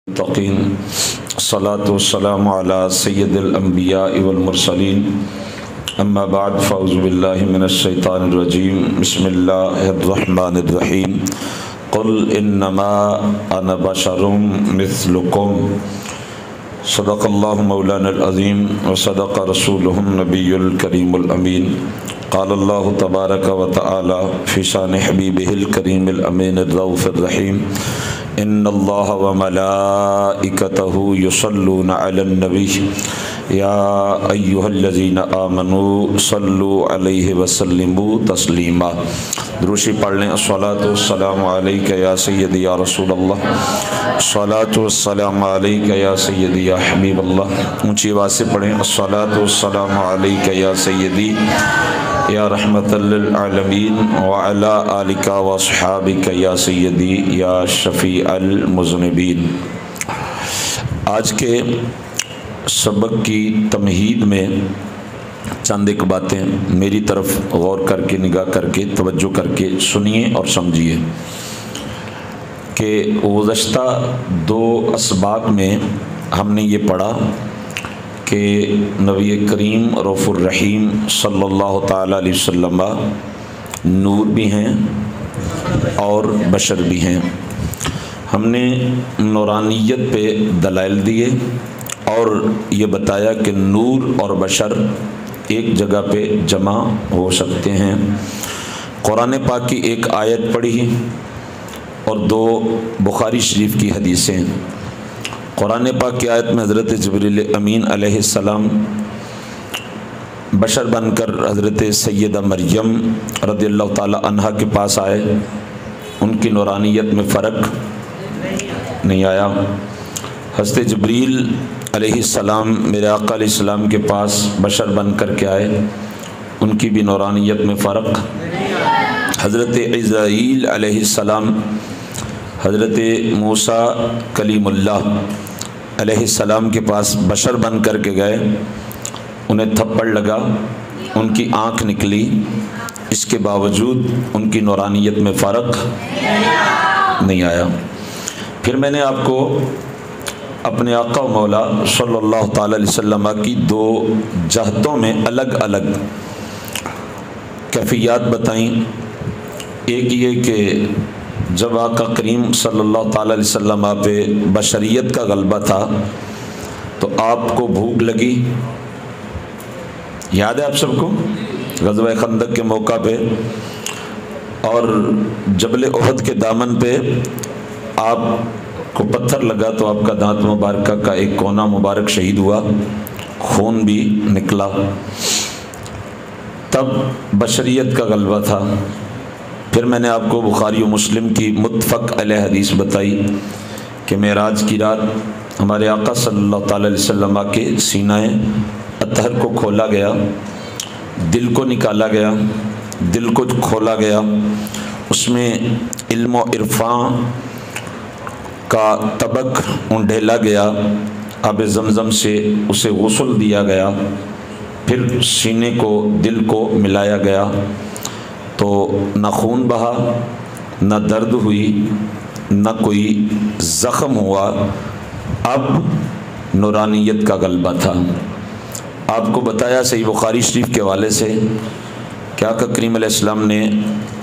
المتقین الصلاۃ والسلام علی سید الانبیاء والمرسلین اما بعد فاعوذ باللہ من الشیطان الرجیم بسم اللہ الرحمن الرحیم قل انما انا بشر مثلکم صدق اللہ مولانا العظیم وصدق رسولہ النبی الکریم الامین قال اللہ تبارک و تعالی فی شان حبیبہ الکریم الامین الرؤوف الرحیم ان اللہ وملائکتہ یصلون علی النبی یا ایہا الذین آمنوا صلوا علیہ وسلموا تسلیما۔ دروشی پڑھ لیں۔ الصلاۃ والسلام علیک یا سیدی یا رسول اللہ، الصلاۃ والسلام علیک یا سیدی یا حبیب اللہ۔ اونچی آواز سے پڑھیں۔ الصلاۃ والسلام علیک یا سیدی یا رحمت للعالمین وعلی آلک واصحابک یا سیدی یا شفیع المذنبین۔ آج کے سبق کی تمہید میں چند ایک باتیں میری طرف غور کر کے نگاہ کر کے توجہ کر کے سنیے اور سمجھیے کہ گزشتہ دو اسباق میں ہم نے یہ پڑھا کہ نبی کریم رؤوف الرحیم صلی اللہ تعالیٰ علیہ وسلم نور بھی ہیں اور بشر بھی ہیں۔ ہم نے نورانیت پہ دلائل دیے اور یہ بتایا کہ نور اور بشر ایک جگہ پہ جمع ہو سکتے ہیں۔ قرآن پاک کی ایک آیت پڑھی اور دو بخاری شریف کی حدیثیں۔ قرآن پاک کی آیت میں حضرت جبریل امین علیہ السلام بشر بن کر حضرت سیدہ مریم رضی اللہ تعالی عنہا کے پاس آئے، ان کی نورانیت میں فرق نہیں آیا۔ حضرت جبریل علیہ السلام میرے آقا علیہ السلام کے پاس بشر بن کر کے آئے، ان کی بھی نورانیت میں فرق۔ حضرت عزرائیل علیہ السلام حضرت موسیٰ کلیم اللہ علیہ السلام کے پاس بشر بن کر کے گئے، انہیں تھپڑ لگا، ان کی آنکھ نکلی، اس کے باوجود ان کی نورانیت میں فرق نہیں آیا۔ پھر میں نے آپ کو اپنے آقا و مولا صلی اللہ تعالی علیہ وسلم کی دو جہتوں میں الگ الگ کیفیات بتائیں۔ ایک یہ کہ جب آقا کریم صلی اللہ تعالی علیہ وسلم پہ بشریت کا غلبہ تھا تو آپ کو بھوک لگی، یاد ہے آپ سب کو غزوہ خندق کے موقع پہ، اور جبل احد کے دامن پہ آپ کو پتھر لگا تو آپ کا دانت مبارکہ کا ایک کونا مبارک شہید ہوا، خون بھی نکلا، تب بشریت کا غلبہ تھا۔ پھر میں نے آپ کو بخاری و مسلم کی متفق علیہ حدیث بتائی کہ معراج کی رات ہمارے آقا صلی اللہ تعالی علیہ وسلم کے سینہ اطہر کو کھولا گیا، دل کو نکالا گیا، دل کو کھولا گیا، اس میں علم و عرفان کا طبق اونڈھیلا گیا، آب زمزم سے اسے غسل دیا گیا، پھر سینے کو دل کو ملایا گیا تو نہ خون بہا، نہ درد ہوئی، نہ کوئی زخم ہوا۔ اب نورانیت کا غلبہ تھا۔ آپ کو بتایا صحیح بخاری شریف کے حوالے سے کہ آقا کریم علیہ السلام نے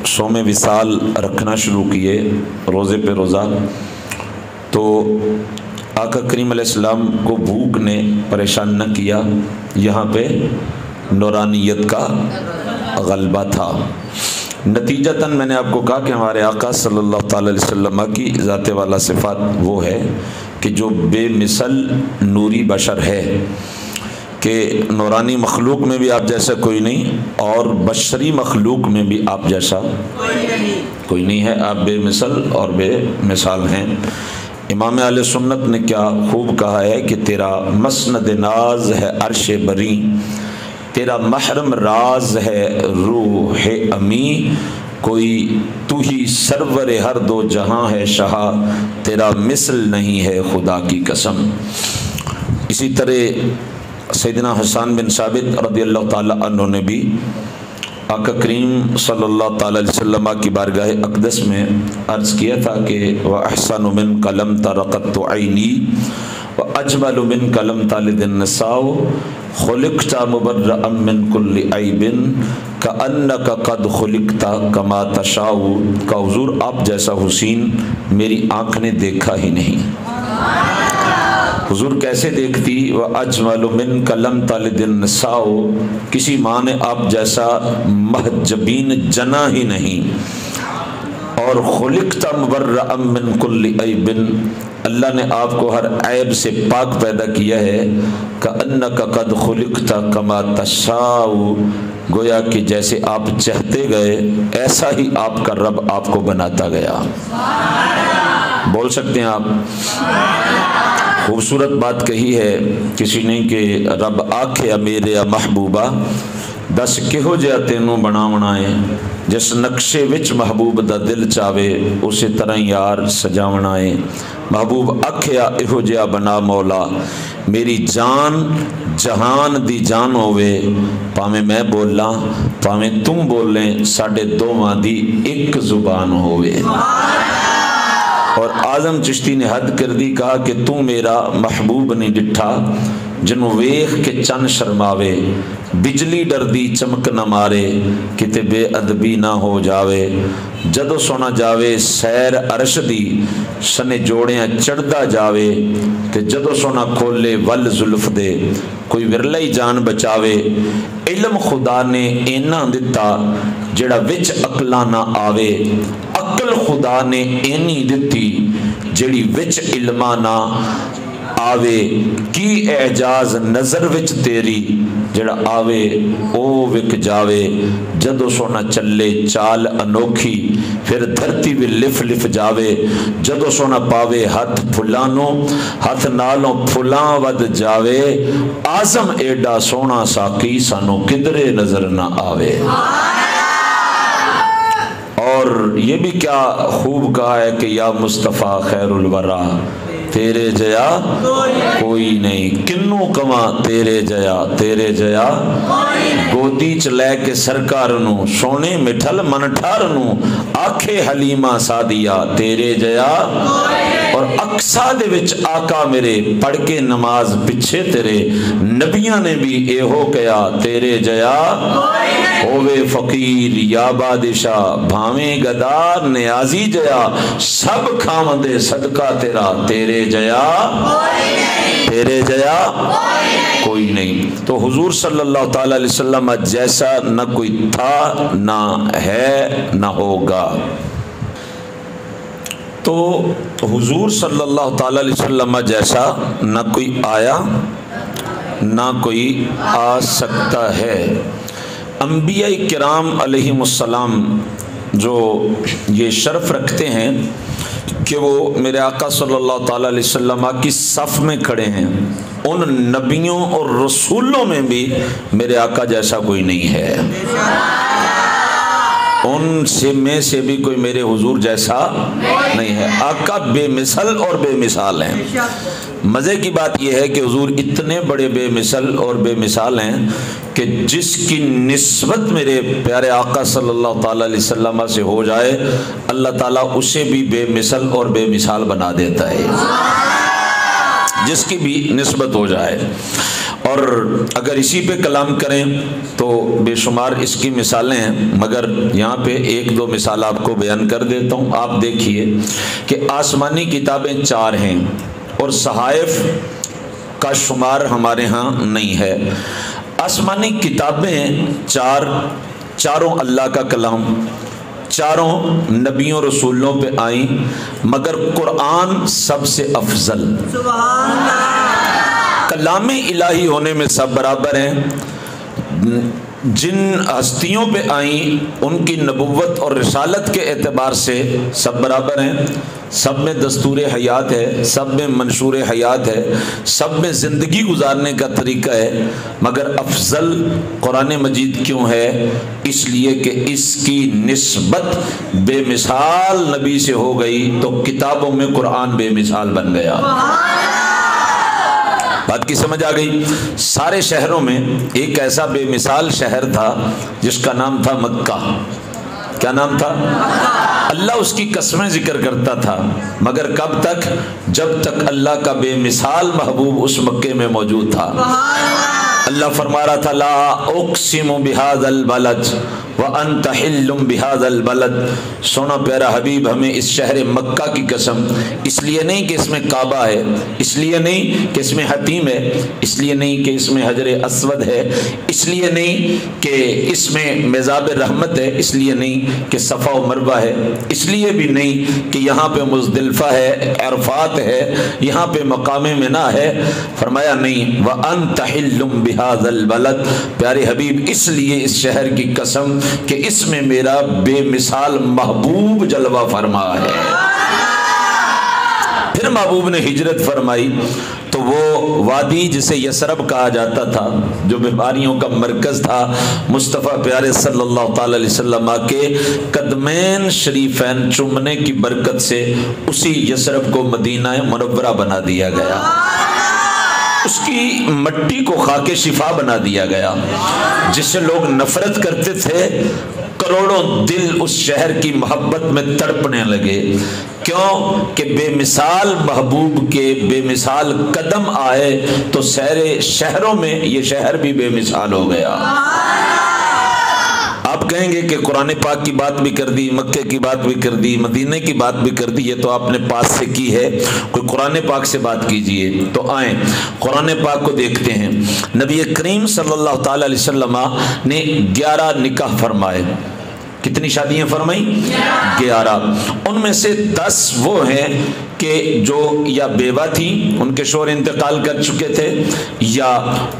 صوم وصال رکھنا شروع کیے روزے پہ روزہ، تو آقا کریم علیہ السلام کو بھوک نے پریشان نہ کیا، یہاں پہ نورانیت کا غلبہ تھا۔ نتیجتاً میں نے آپ کو کہا کہ ہمارے آقا صلی اللہ تعالی علیہ وسلم کی ذات والا صفات وہ ہے کہ جو بے مثل نوری بشر ہے، کہ نورانی مخلوق میں بھی آپ جیسا کوئی نہیں اور بشری مخلوق میں بھی آپ جیسا کوئی نہیں ہے، آپ بے مثل اور بے مثال ہیں۔ امام اہل سنت نے کیا خوب کہا ہے کہ تیرا مسند ناز ہے عرش بری، تیرا محرم راز ہے روح امی، کوئی تو ہی سرور ہر دو جہاں ہے شاہ، تیرا مثل نہیں ہے خدا کی قسم۔ اسی طرح سیدنا حسان بن ثابت رضی اللہ تعالی عنہ نے بھی آقا کریم صلی اللہ تعالی علیہ وسلم کی بارگاہ اقدس میں عرض کیا تھا کہ وَأَحْسَنُ مِنْكَ لَمْ تَرَ قَطُّ عَيْنِي وَأَجْمَلُ مِنْكَ لَمْ تَلِدِ النِّسَاءُ خُلِقْتَ مُبَرَّأً مِنْ كُلِّ عَيْبٍ كَأَنَّكَ قَدْ خُلِقْتَ كَمَا تَشَاءُ کہ حضور آپ جیسا حسین میری آنکھ نے دیکھا ہی نہیں۔ حضور کیسے دیکھتی؟ وَأَجْمَلُ مِنْكَ لَمْ تَلِدِ النِّسَاءُ کسی ماں نے آپ جیسا محجبین جنا ہی نہیں، اور خُلِقْتَ مُبَرَّأً مِنْ كُلِّ عَيْبٍ اللہ نے آپ کو ہر عیب سے پاک پیدا کیا ہے۔ كَأَنَّكَ قَدْ خُلِقْتَ كَمَا تَشَاءُ گویا کہ جیسے آپ چاہتے گئے ایسا ہی آپ کا رب آپ کو بناتا گیا۔ بول سکتے ہیں آپ؟ خوبصورت بات کہی ہے کسی نے کہ رب آکھیا میرے محبوبہ دس کہو جہا تینوں بناونا ہے، جس نقشے وچ محبوب دا دل چاہے اسی طرح یار سجاونا ہے۔ محبوب آکھیا ایہو جہا بنا مولا میری جان جہان دی جان ہوئے، پاویں میں بولاں پاویں تم بولیں ساڈے دوواں دی ایک زبان ہوئے۔ اور اعظم چشتی نے حد کر دی، کہا کہ تو میرا محبوب نہیں ڈٹھا جنوں ویخ کے چن شرماوے، بجلی ڈردی چمک نہ مارے کتے بے ادبی نہ ہو جاوے، جدو سونا جاوے سیر عرش دی سنے جوڑیاں چڑھدا جاوے، تے جدو سونا کھولے ول زلف دے کوئی ورلئی جان بچاوے۔ علم خدا نے اینا دتا جڑا وچ عقلاں نہ آوے، عقل خدا نے اینی دتی جڑی وچ علماں نہ آوے، کی اعجاز نظر وچ تیری جڑا آوے او وک جاوے، جدو سونا چلے چال انوکھی پھر دھرتی بھی لف لف جاوے، جدو سونا پاوے ہاتھ پھلانوں ہاتھ نالوں پھلاں ود جاوے، آزم ایڈا سونا ساکی سانو کدرے نظر نہ آوے۔ اور یہ بھی کیا خوب کہا ہے کہ یا مصطفیٰ خیر الورا تیرے جیا کوئی نہیں، کنوں کما تیرے جیا گودی چ لے کے سرکار نو سونے مٹھل من ٹھار نو آکھے حلیمہ سادیا تیرے جیا، اور اقصا دے وچ آقا میرے پڑھ کے نماز پچھے تیرے نبیاں نے بھی اے ہو کیا تیرے جیا، ہووے فقیر یا بادشاہ بھاویں گدار نیازی جیا، سب کھاوندے صدقہ تیرا تیرے جیا کوئی نہیں۔ تو حضور صلی اللہ تعالی علیہ وسلم جیسا نہ کوئی تھا نہ ہے نہ ہوگا۔ تو حضور صلی اللہ تعالی علیہ وسلم جیسا نہ کوئی آیا نہ کوئی آ سکتا ہے۔ انبیاء کرام علیہم السلام جو یہ شرف رکھتے ہیں کہ وہ میرے آقا صلی اللہ تعالی علیہ وسلم کی صف میں کھڑے ہیں، ان نبیوں اور رسولوں میں بھی میرے آقا جیسا کوئی نہیں ہے، ان سے میں سے بھی کوئی میرے حضور جیسا نہیں ہے۔ آقا بے مثل اور بے مثال ہیں۔ مزے کی بات یہ ہے کہ حضور اتنے بڑے بے مثل اور بے مثال ہیں کہ جس کی نسبت میرے پیارے آقا صلی اللہ تعالی علیہ وسلم سے ہو جائے اللہ تعالیٰ اسے بھی بے مثل اور بے مثال بنا دیتا ہے، جس کی بھی نسبت ہو جائے۔ اور اگر اسی پہ کلام کریں تو بے شمار اس کی مثالیں ہیں، مگر یہاں پہ ایک دو مثال آپ کو بیان کر دیتا ہوں۔ آپ دیکھیے کہ آسمانی کتابیں 4 ہیں اور صحائف کا شمار ہمارے ہاں نہیں ہے۔ آسمانی کتابیں 4، چاروں اللہ کا کلام، چاروں نبیوں رسولوں پہ آئیں، مگر قرآن سب سے افضل۔ کلام الہی ہونے میں سب برابر ہیں، جن ہستیوں پہ آئیں ان کی نبوت اور رسالت کے اعتبار سے سب برابر ہیں، سب میں دستور حیات ہے، سب میں منشور حیات ہے، سب میں زندگی گزارنے کا طریقہ ہے، مگر افضل قرآن مجید کیوں ہے؟ اس لیے کہ اس کی نسبت بے مثال نبی سے ہو گئی تو کتابوں میں قرآن بے مثال بن گیا۔ بات کی سمجھ آ گئی؟ سارے شہروں میں ایک ایسا بے مثال شہر تھا جس کا نام تھا مکہ۔ کیا نام تھا؟ اللہ اس کی قسمیں ذکر کرتا تھا، مگر کب تک؟ جب تک اللہ کا بے مثال محبوب اس مکے میں موجود تھا۔ اللہ فرما رہا تھا لا اقسم بہذا البلد وانت حل بہذا البلد، سونا پیارا حبیب ہمیں اس شہر مکہ کی قسم، اس لیے نہیں کہ اس میں کعبہ ہے، اس لیے نہیں کہ اس میں حتیم ہے، اس لیے نہیں کہ اس میں حجر اسود ہے، اس لیے نہیں کہ اس میں میزاب رحمت ہے، اس لیے نہیں کہ صفا و مروہ ہے، اس لیے بھی نہیں کہ یہاں پہ مزدلفہ ہے، عرفات ہے، یہاں پہ مقام منی ہے۔ فرمایا نہیں، وانت حل بہذا البلد، پیارے حبیب اس لیے اس شہر کی قسم کہ اس میں میرا بے مثال محبوب جلوہ فرما ہے۔ پھر محبوب نے ہجرت فرمائی تو وہ وادی جسے یثرب کہا جاتا تھا، جو بیماریوں کا مرکز تھا، مصطفیٰ پیارے صلی اللہ تعالی علیہ وسلم کے قدمین شریفین چومنے کی برکت سے اسی یثرب کو مدینہ منورہ بنا دیا گیا، اس کی مٹی کو خاک شفا بنا دیا گیا۔ جس سے لوگ نفرت کرتے تھے، کروڑوں دل اس شہر کی محبت میں تڑپنے لگے۔ کیوں کہ بے مثال محبوب کے بے مثال قدم آئے تو سارے شہروں میں یہ شہر بھی بے مثال ہو گیا۔ آپ کہیں گے کہ قرآن پاک کی بات بھی کر دی، مکے کی بات بھی کر دی، مدینہ کی بات بھی کر دی، یہ تو آپ نے پاس سے کی ہے، کوئی قرآن پاک سے بات کیجئے۔ تو آئیں قرآن پاک کو دیکھتے ہیں۔ نبی کریم صلی اللہ تعالی علیہ وسلم نے 11 نکاح فرمائے۔ کتنی شادیاں فرمائیں؟ 11۔ ان میں سے 10 وہ ہیں کہ جو یا بیوہ تھی، ان کے شوہر انتقال کر چکے تھے، یا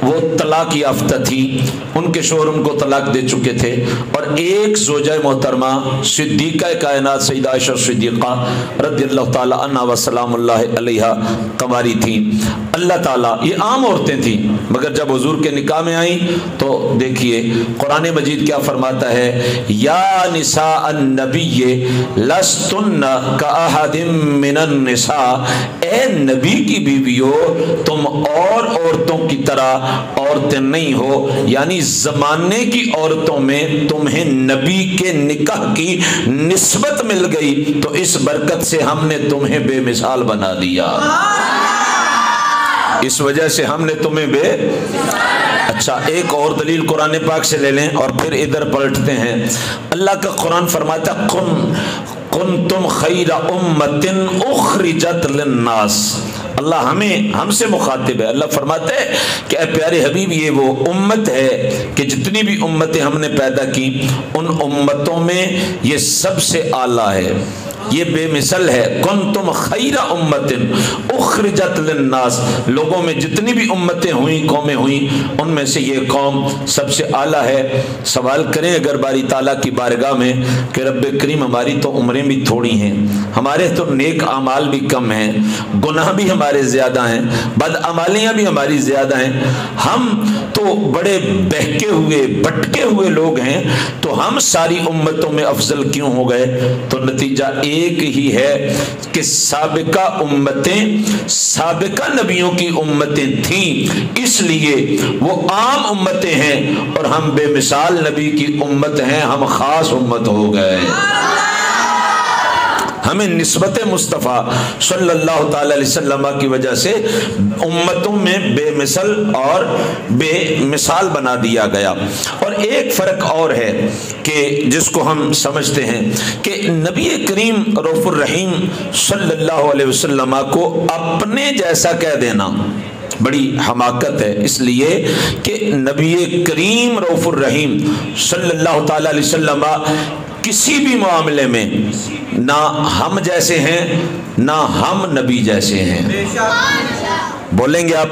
وہ طلاق یافتہ تھی، ان کے شوہر ان کو طلاق دے چکے تھے، اور ایک زوجہ محترمہ صدیقہ کائنات سیدہ عائشہ صدیقہ رضی اللہ تعالی عنہا و سلام اللہ علیہا کنواری تھیں۔ اللہ تعالیٰ، یہ عام عورتیں تھیں، مگر جب حضور کے نکاح میں آئیں تو دیکھیے قرآن مجید کیا فرماتا ہے، یا نساء النبی لستن کاحد من النساء، اے نبی کی بیویو تم اور عورتوں کی طرح عورتیں نہیں ہو، یعنی زمانے کی عورتوں میں تمہیں نبی کے نکاح کی نسبت مل گئی تو اس برکت سے ہم نے تمہیں بے مثال بنا دیا، اس وجہ سے ہم نے تمہیں بے۔ اچھا، ایک اور دلیل قرآن پاک سے لے لیں اور پھر ادھر پلٹتے ہیں۔ اللہ کا قرآن فرماتا کنتم خیر امت اخرجت للناس، اللہ ہم سے مخاطب ہے۔ اللہ فرماتا ہے کہ اے پیارے حبیب، یہ وہ امت ہے کہ جتنی بھی امتیں ہم نے پیدا کی ان امتوں میں یہ سب سے اعلیٰ ہے، یہ بے مثل ہے۔ کنتم خیر امت اخرجت للناس، لوگوں میں جتنی بھی امتیں ہوئیں، قومیں ہوئیں، ان میں سے یہ قوم سب سے اعلیٰ ہے۔ سوال کریں اگر باری تعالیٰ کی بارگاہ میں کہ رب کریم ہماری تو عمریں بھی تھوڑی ہیں، ہمارے تو نیک اعمال بھی کم ہیں، گناہ بھی ہمارے زیادہ ہیں، بدعمالیاں بھی ہماری زیادہ ہیں، ہم تو بڑے بہکے ہوئے بھٹکے ہوئے لوگ ہیں، تو ہم ساری امتوں میں افضل کیوں ہو گئے؟ تو نتیجہ ایک ہی ہے کہ سابقہ امتیں سابقہ نبیوں کی امتیں تھیں، اس لیے وہ عام امتیں ہیں اور ہم بے مثال نبی کی امت ہیں، ہم خاص امت ہو گئے۔ ہمیں نسبت مصطفیٰ صلی اللہ تعالی علیہ وسلم کی وجہ سے امتوں میں بے مثل اور بے مثال بنا دیا گیا۔ اور ایک فرق اور ہے کہ جس کو ہم سمجھتے ہیں کہ نبی کریم رؤوف الرحیم صلی اللہ علیہ وسلم کو اپنے جیسا کہہ دینا بڑی حماقت ہے، اس لیے کہ نبی کریم رؤوف الرحیم صلی اللہ تعالی علیہ وسلم کسی بھی معاملے میں نہ ہم جیسے ہیں نہ ہم نبی جیسے ہیں۔ بولیں گے آپ؟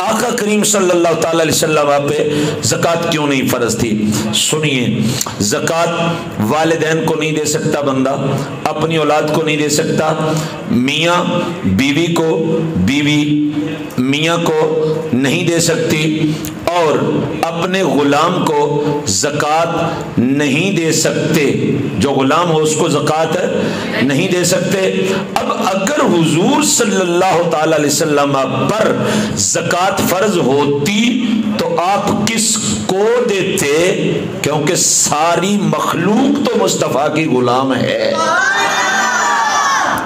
آقا کریم صلی اللہ تعالی علیہ وسلم پہ زکوٰۃ کیوں نہیں فرض تھی؟ سنیے، زکوٰۃ والدین کو نہیں دے سکتا بندہ، اپنی اولاد کو نہیں دے سکتا، میاں بیوی کو، بیوی میاں کو نہیں دے سکتی، اور اپنے غلام کو زکوٰۃ نہیں دے سکتے، جو غلام ہو اس کو زکوٰۃ نہیں دے سکتے۔ اب اگر حضور صلی اللہ تعالی علیہ وسلم پر زکوٰۃ فرض ہوتی تو آپ کس کو دیتے؟ کیونکہ ساری مخلوق تو مصطفیٰ کی غلام ہے،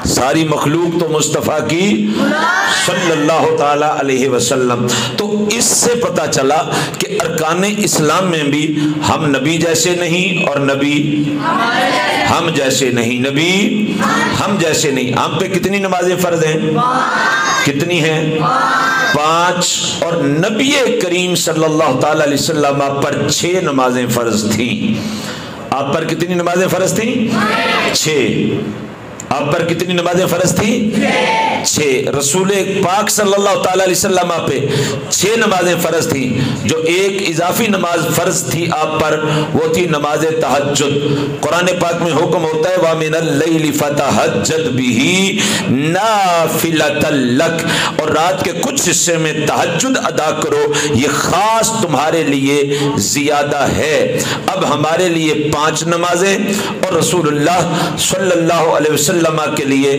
ساری مخلوق تو مصطفیٰ کی صلی اللہ تعالی علیہ وسلم۔ تو اس سے پتہ چلا کہ ارکان اسلام میں بھی ہم نبی جیسے نہیں اور نبی ہم جیسے نہیں، نبی ہم جیسے نہیں۔ ہم پہ کتنی نمازیں فرض ہیں؟ کتنی ہیں؟ 5۔ اور نبی کریم صلی اللہ تعالی علیہ وسلم پر 6 نمازیں فرض تھیں۔ آپ پر کتنی نمازیں فرض تھیں؟ 6۔ آپ پر کتنی نمازیں فرض تھیں؟ 6۔ رسول پاک صلی اللہ تعالی علیہ وسلم پہ 6 نمازیں فرض تھیں، جو ایک اضافی نماز فرض تھی آپ پر، وہ تھی نماز تہجد۔ قرآن پاک میں حکم ہوتا ہے وَمِنَ اللَّيْلِ فَتَہَجَّدْ بِهِ نَافِلَةً لَكَ، اور رات کے کچھ حصے میں تہجد ادا کرو، یہ خاص تمہارے لیے زیادہ ہے۔ اب ہمارے لیے 5 نمازیں اور رسول اللہ صلی اللہ علیہ وسلم کے لیے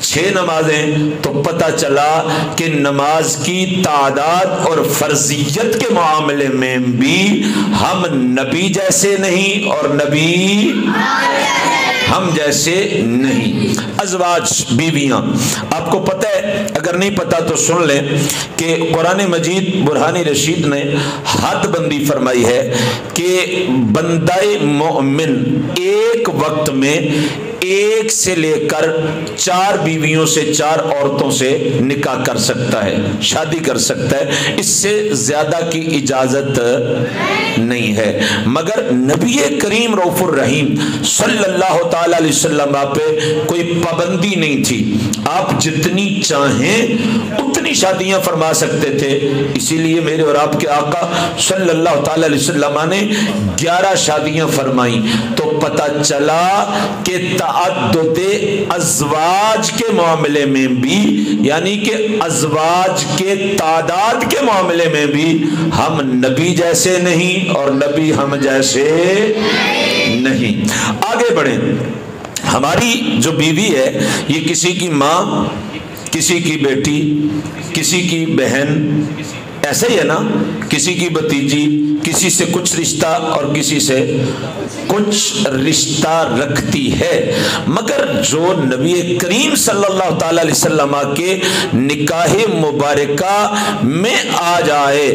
6 نمازیں، تو پتہ چلا کہ نماز کی تعداد اور فرضیت کے معاملے میں بھی ہم نبی جیسے نہیں اور نبی ہم جیسے نہیں۔ ازواج، بیویاں، آپ کو پتہ ہے، اگر نہیں پتہ تو سن لیں کہ قرآن مجید برہانی رشید نے حد بندی فرمائی ہے کہ بندہ مومن ایک وقت میں 1 سے لے کر 4 بیویوں سے، 4 عورتوں سے نکاح کر سکتا ہے، شادی کر سکتا ہے، اس سے زیادہ کی اجازت نہیں ہے۔ مگر نبی کریم رؤوف الرحیم صلی اللہ تعالی علیہ وسلم پہ کوئی پابندی نہیں تھی، آپ جتنی چاہیں اتنی شادیاں فرما سکتے تھے۔ اسی لیے میرے اور آپ کے آقا صلی اللہ تعالی علیہ وسلم نے 11 شادیاں فرمائیں، تو پتہ چلا کہ تعدد ازواج کے معاملے میں بھی، یعنی کہ ازواج کے تعداد کے معاملے میں بھی ہم نبی جیسے نہیں اور نبی ہم جیسے نہیں۔ آگے بڑھیں، ہماری جو بیوی ہے یہ کسی کی ماں، کسی کی بیٹی، کسی کی بہن، ایسے ہی ہے نا، کسی کی بھتیجی، کسی سے کچھ رشتہ اور کسی سے کچھ رشتہ رکھتی ہے۔ مگر جو نبی کریم صلی اللہ تعالی علیہ وسلم کے نکاح مبارکہ میں آ جائے،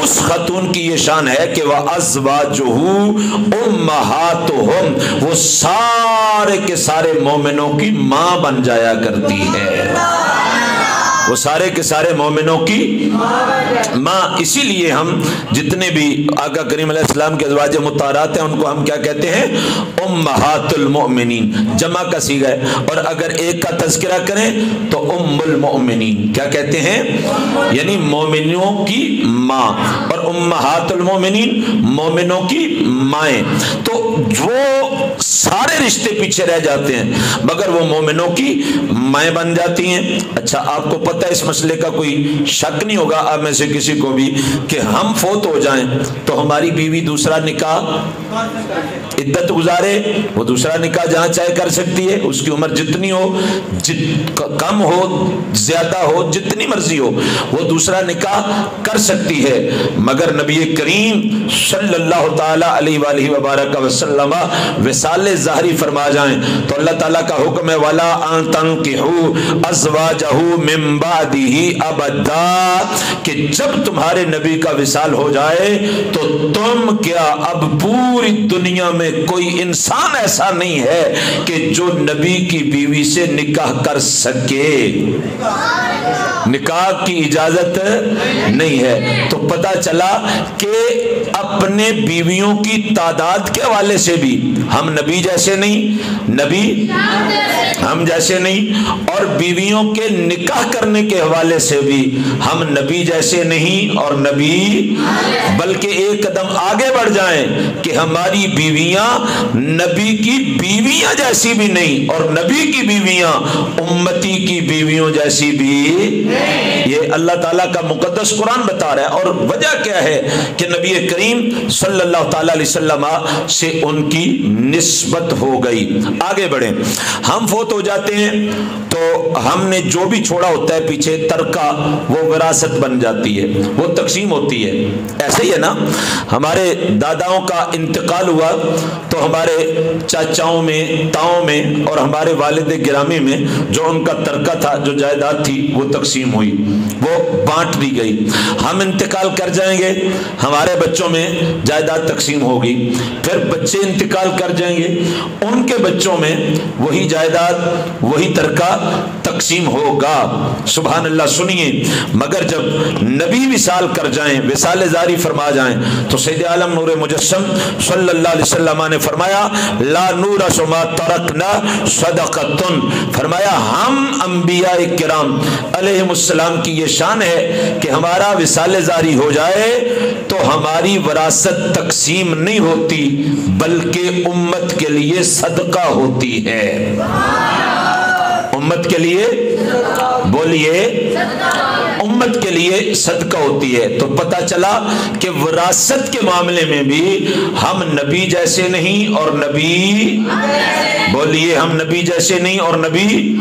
اس خاتون کی یہ شان ہے کہ وَأَزْوَاجُهُ أُمَّهَاتُهُمْ، وہ سارے کے سارے مومنوں کی ماں بن جایا کرتی ہے، وہ سارے کے سارے مومنوں کی ماں۔ اسی لیے ہم جتنے بھی آقا کریم علیہ السلام کے ازواج مطہرات ہیں ان کو ہم کیا کہتے ہیں؟ امہات المؤمنین، جمع کا صیغہ ہے، اور اگر ایک کا تذکرہ کریں تو ام المؤمنین، کیا کہتے ہیں؟ یعنی مومنوں کی ماں، اور امہات المؤمنین مومنوں کی مائیں۔ تو وہ سارے رشتے پیچھے رہ جاتے ہیں مگر وہ مومنوں کی مائیں بن جاتی ہیں۔ اچھا، آپ کو پتہ ہے اس مسئلے کا کوئی شک نہیں ہوگا آپ میں سے کسی کو بھی کہ ہم فوت ہو جائیں تو ہماری بیوی دوسرا نکاح عدت گزارے، وہ دوسرا نکاح جہاں چاہے کر سکتی ہے، اس کی عمر جتنی ہو، کم ہو زیادہ ہو، جتنی مرضی ہو، وہ دوسرا نکاح کر سکتی ہے۔ مگر نبی کریم صلی اللہ تعالی علیہ وآلہ وبارک وسلم وصال ظاہری فرما جائیں تو اللہ تعالیٰ کا حکم ہے وَلَا أَن تَنكِحُوا أَزْوَاجَهُ مِن بَعْدِهِ أَبَدًا، کہ جب تمہارے نبی کا وصال ہو جائے تو تم کیا اب پوری دنیا میں کوئی انسان ایسا نہیں ہے کہ جو نبی کی بیوی سے نکاح کر سکے، نکاح کی اجازت نہیں ہے۔ تو پتہ چلا کہ اپنے بیویوں کی تعداد کے حوالے سے بھی ہم نبی جیسے نہیں، نبی ہم جیسے نہیں، اور بیویوں کے نکاح کرنے کے حوالے سے بھی ہم نبی جیسے نہیں اور نبی، بلکہ ایک قدم آگے بڑھ جائیں کہ ہماری بیویاں نبی کی بیویاں جیسی بھی نہیں اور نبی کی بیویاں امتی کی بیویوں جیسی بھی، یہ اللہ تعالیٰ کا مقدس قرآن بتا رہا ہے۔ اور وجہ کیا ہے کہ نبی کریم صلی اللہ تعالیٰ علیہ وسلم سے ان کی نسبت ہو گئی۔ آگے بڑھیں، ہم فوت ہو جاتے ہیں تو ہم نے جو بھی چھوڑا ہوتا ہے پیچھے ترکہ، وہ وراثت بن جاتی ہے، وہ تقسیم ہوتی ہے۔ ایسے ہی ہے نا، ہمارے داداؤں کا انتقال ہوا تو ہمارے چاچاؤں میں، تاؤں میں اور ہمارے والد گرامی میں جو ان کا ترکہ تھا، جو جائیداد تھی، وہ تقسیم ہوئی، وہ بانٹ دی گئی۔ ہم انتقال کر جائیں گے، ہمارے بچوں میں جائیداد تقسیم ہوگی، پھر بچے انتقال کر جائیں گے، ان کے بچوں میں وہی جائیداد، وہی ترکہ تقسیم ہوگا۔ سبحان اللہ۔ سنیے، مگر جب نبی وصال کر جائیں، وصال زاری فرما جائیں، تو سید عالم نور مجسم صلی اللہ علیہ وسلم نے فرمایا لا نورث ما ترکنا صدقۃ، فرمایا ہم انبیاء کرام علیہم السلام کی یہ شان ہے کہ ہمارا وصال زاری ہو جائے تو ہماری وراثت تقسیم نہیں ہوتی بلکہ امت کے لیے صدقہ ہوتی ہے۔ امت کے لیے، بولیے، امت کے لیے صدقہ ہوتی ہے۔ تو پتہ چلا کہ وراثت کے معاملے میں بھی ہم نبی جیسے نہیں اور نبی، بولیے، ہم نبی جیسے نہیں اور نبی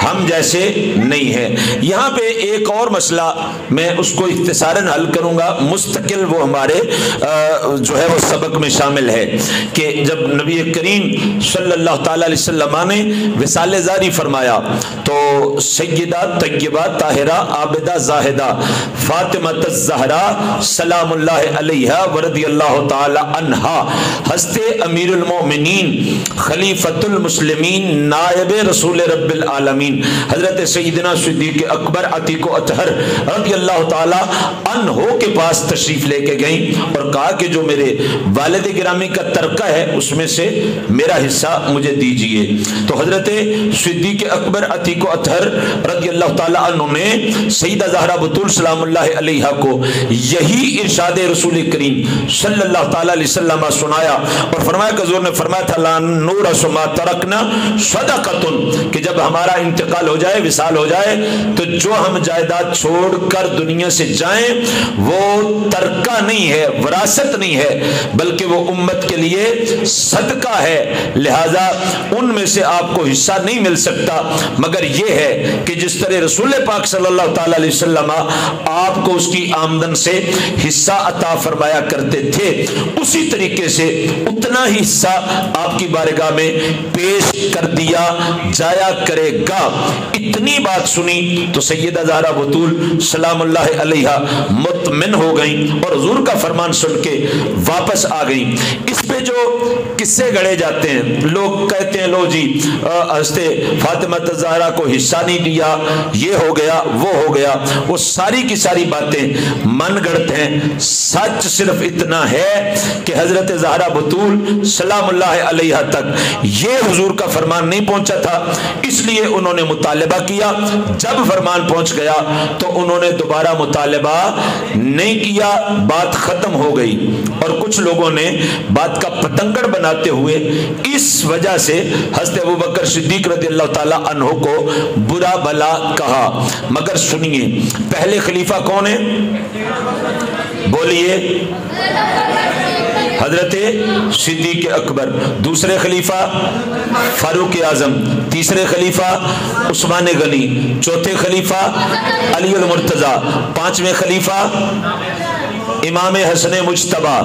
ہم جیسے نہیں ہے۔ یہاں پہ ایک اور مسئلہ میں اس کو اختصاراً حل کروں گا، مستقل وہ ہمارے جو ہے وہ سبق میں شامل ہے، کہ جب نبی کریم صلی اللہ تعالی علیہ وسلم نے وصال زاری فرمایا تو سیدہ طیبہ طاہرہ عابدہ زاہدہ فاطمہ الزہرا سلام اللہ علیہا ورضی اللہ تعالی عنہا، حضرت امیر المومنین خلیفۃ المسلمین نائب رسول رب العالمین حضرت سیدنا صدیق اکبر عتیق و اطہر رضی اللہ تعالی عنہ کے پاس تشریف لے کے گئیں اور کہا کہ جو میرے والد گرامی کا ترکہ ہے اس میں سے میرا حصہ مجھے دیجئے۔ تو حضرت صدیق اکبر عتیق و اطہر رضی اللہ تعالی عنہ نے سیدہ زہرا بطول سلام اللہ علیہا کو یہی ارشاد رسول کریم صلی اللہ تعالی علیہ وسلم سنایا اور فرمایا کہ حضور نے فرمایا تھا لا نورث ما ترکنا صدقۃ، کہ جب ہمارا انتقال ہو جائے، وصال ہو جائے، تو جو ہم جائیداد چھوڑ کر دنیا سے جائیں وہ ترکہ نہیں ہے، وراثت نہیں ہے، بلکہ وہ امت کے لیے صدقہ ہے، لہذا ان میں سے آپ کو حصہ نہیں مل سکتا، مگر یہ ہے کہ جس طرح رسول پاک صلی اللہ تعالی علیہ وسلم آپ کو اس کی آمدن سے حصہ عطا فرمایا کرتے تھے، اسی طریقے سے اتنا ہی حصہ آپ کی بارگاہ میں پیش کر دیا جایا کرے گا۔ اتنی بات سنی تو سیدہ زہرا بطول سلام اللہ علیہا مطمئن ہو گئیں اور حضور کا فرمان سن کے واپس آ گئیں۔ اس پہ جو قصے گڑے جاتے ہیں، لوگ کہتے ہیں لو جی حضرت فاطمہ الزہرا کو حصہ نہیں دیا، یہ ہو گیا وہ ہو گیا، وہ ساری کی ساری باتیں من گڑت ہیں۔ سچ صرف اتنا ہے کہ حضرت زہرا بطول سلام اللہ علیہا تک یہ حضور کا فرمان نہیں پہنچا تھا، اس لیے انہوں نے مطالبہ کیا، جب فرمان پہنچ گیا تو انہوں نے دوبارہ مطالبہ نہیں کیا، بات ختم ہو گئی۔ اور کچھ لوگوں نے بات کا پتنگڑ بناتے ہوئے اس وجہ سے حضرت ابوبکر صدیق رضی اللہ تعالی عنہ کو برا بلا کہا، مگر سنیے پہلے خلیفہ کون ہے؟ بولیے، حضرت صدیق اکبر، دوسرے خلیفہ فاروق اعظم، تیسرے خلیفہ عثمان غنی، چوتھے خلیفہ علی المرتضی، پانچویں خلیفہ امام حسن مجتبی۔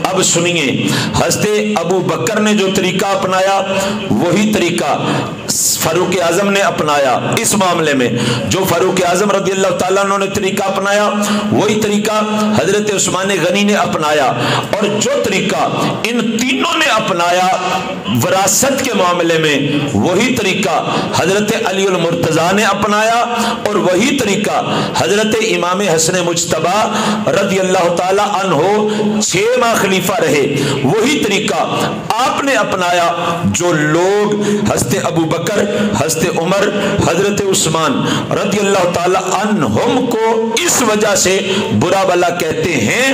اب سنیے، حضرت ابو بکر نے جو طریقہ اپنایا وہی طریقہ فاروق اعظم نے اپنایا اس معاملے میں، جو فاروق اعظم رضی اللہ تعالیٰ عنہ نے طریقہ اپنایا وہی طریقہ حضرت عثمان غنی نے اپنایا، اور جو طریقہ ان تینوں نے اپنایا وراثت کے معاملے میں وہی طریقہ حضرت علی المرتضی نے اپنایا، اور وہی طریقہ حضرت امام حسن مجتبی رضی اللہ تعالی عنہ 6 ماہ خلیفہ رہے، وہی طریقہ آپ نے اپنایا جو لوگ حضرت ابو بکر، حضرت عمر، حضرت عثمان رضی اللہ تعالی عنہم کو اس وجہ سے برا بھلا کہتے ہیں،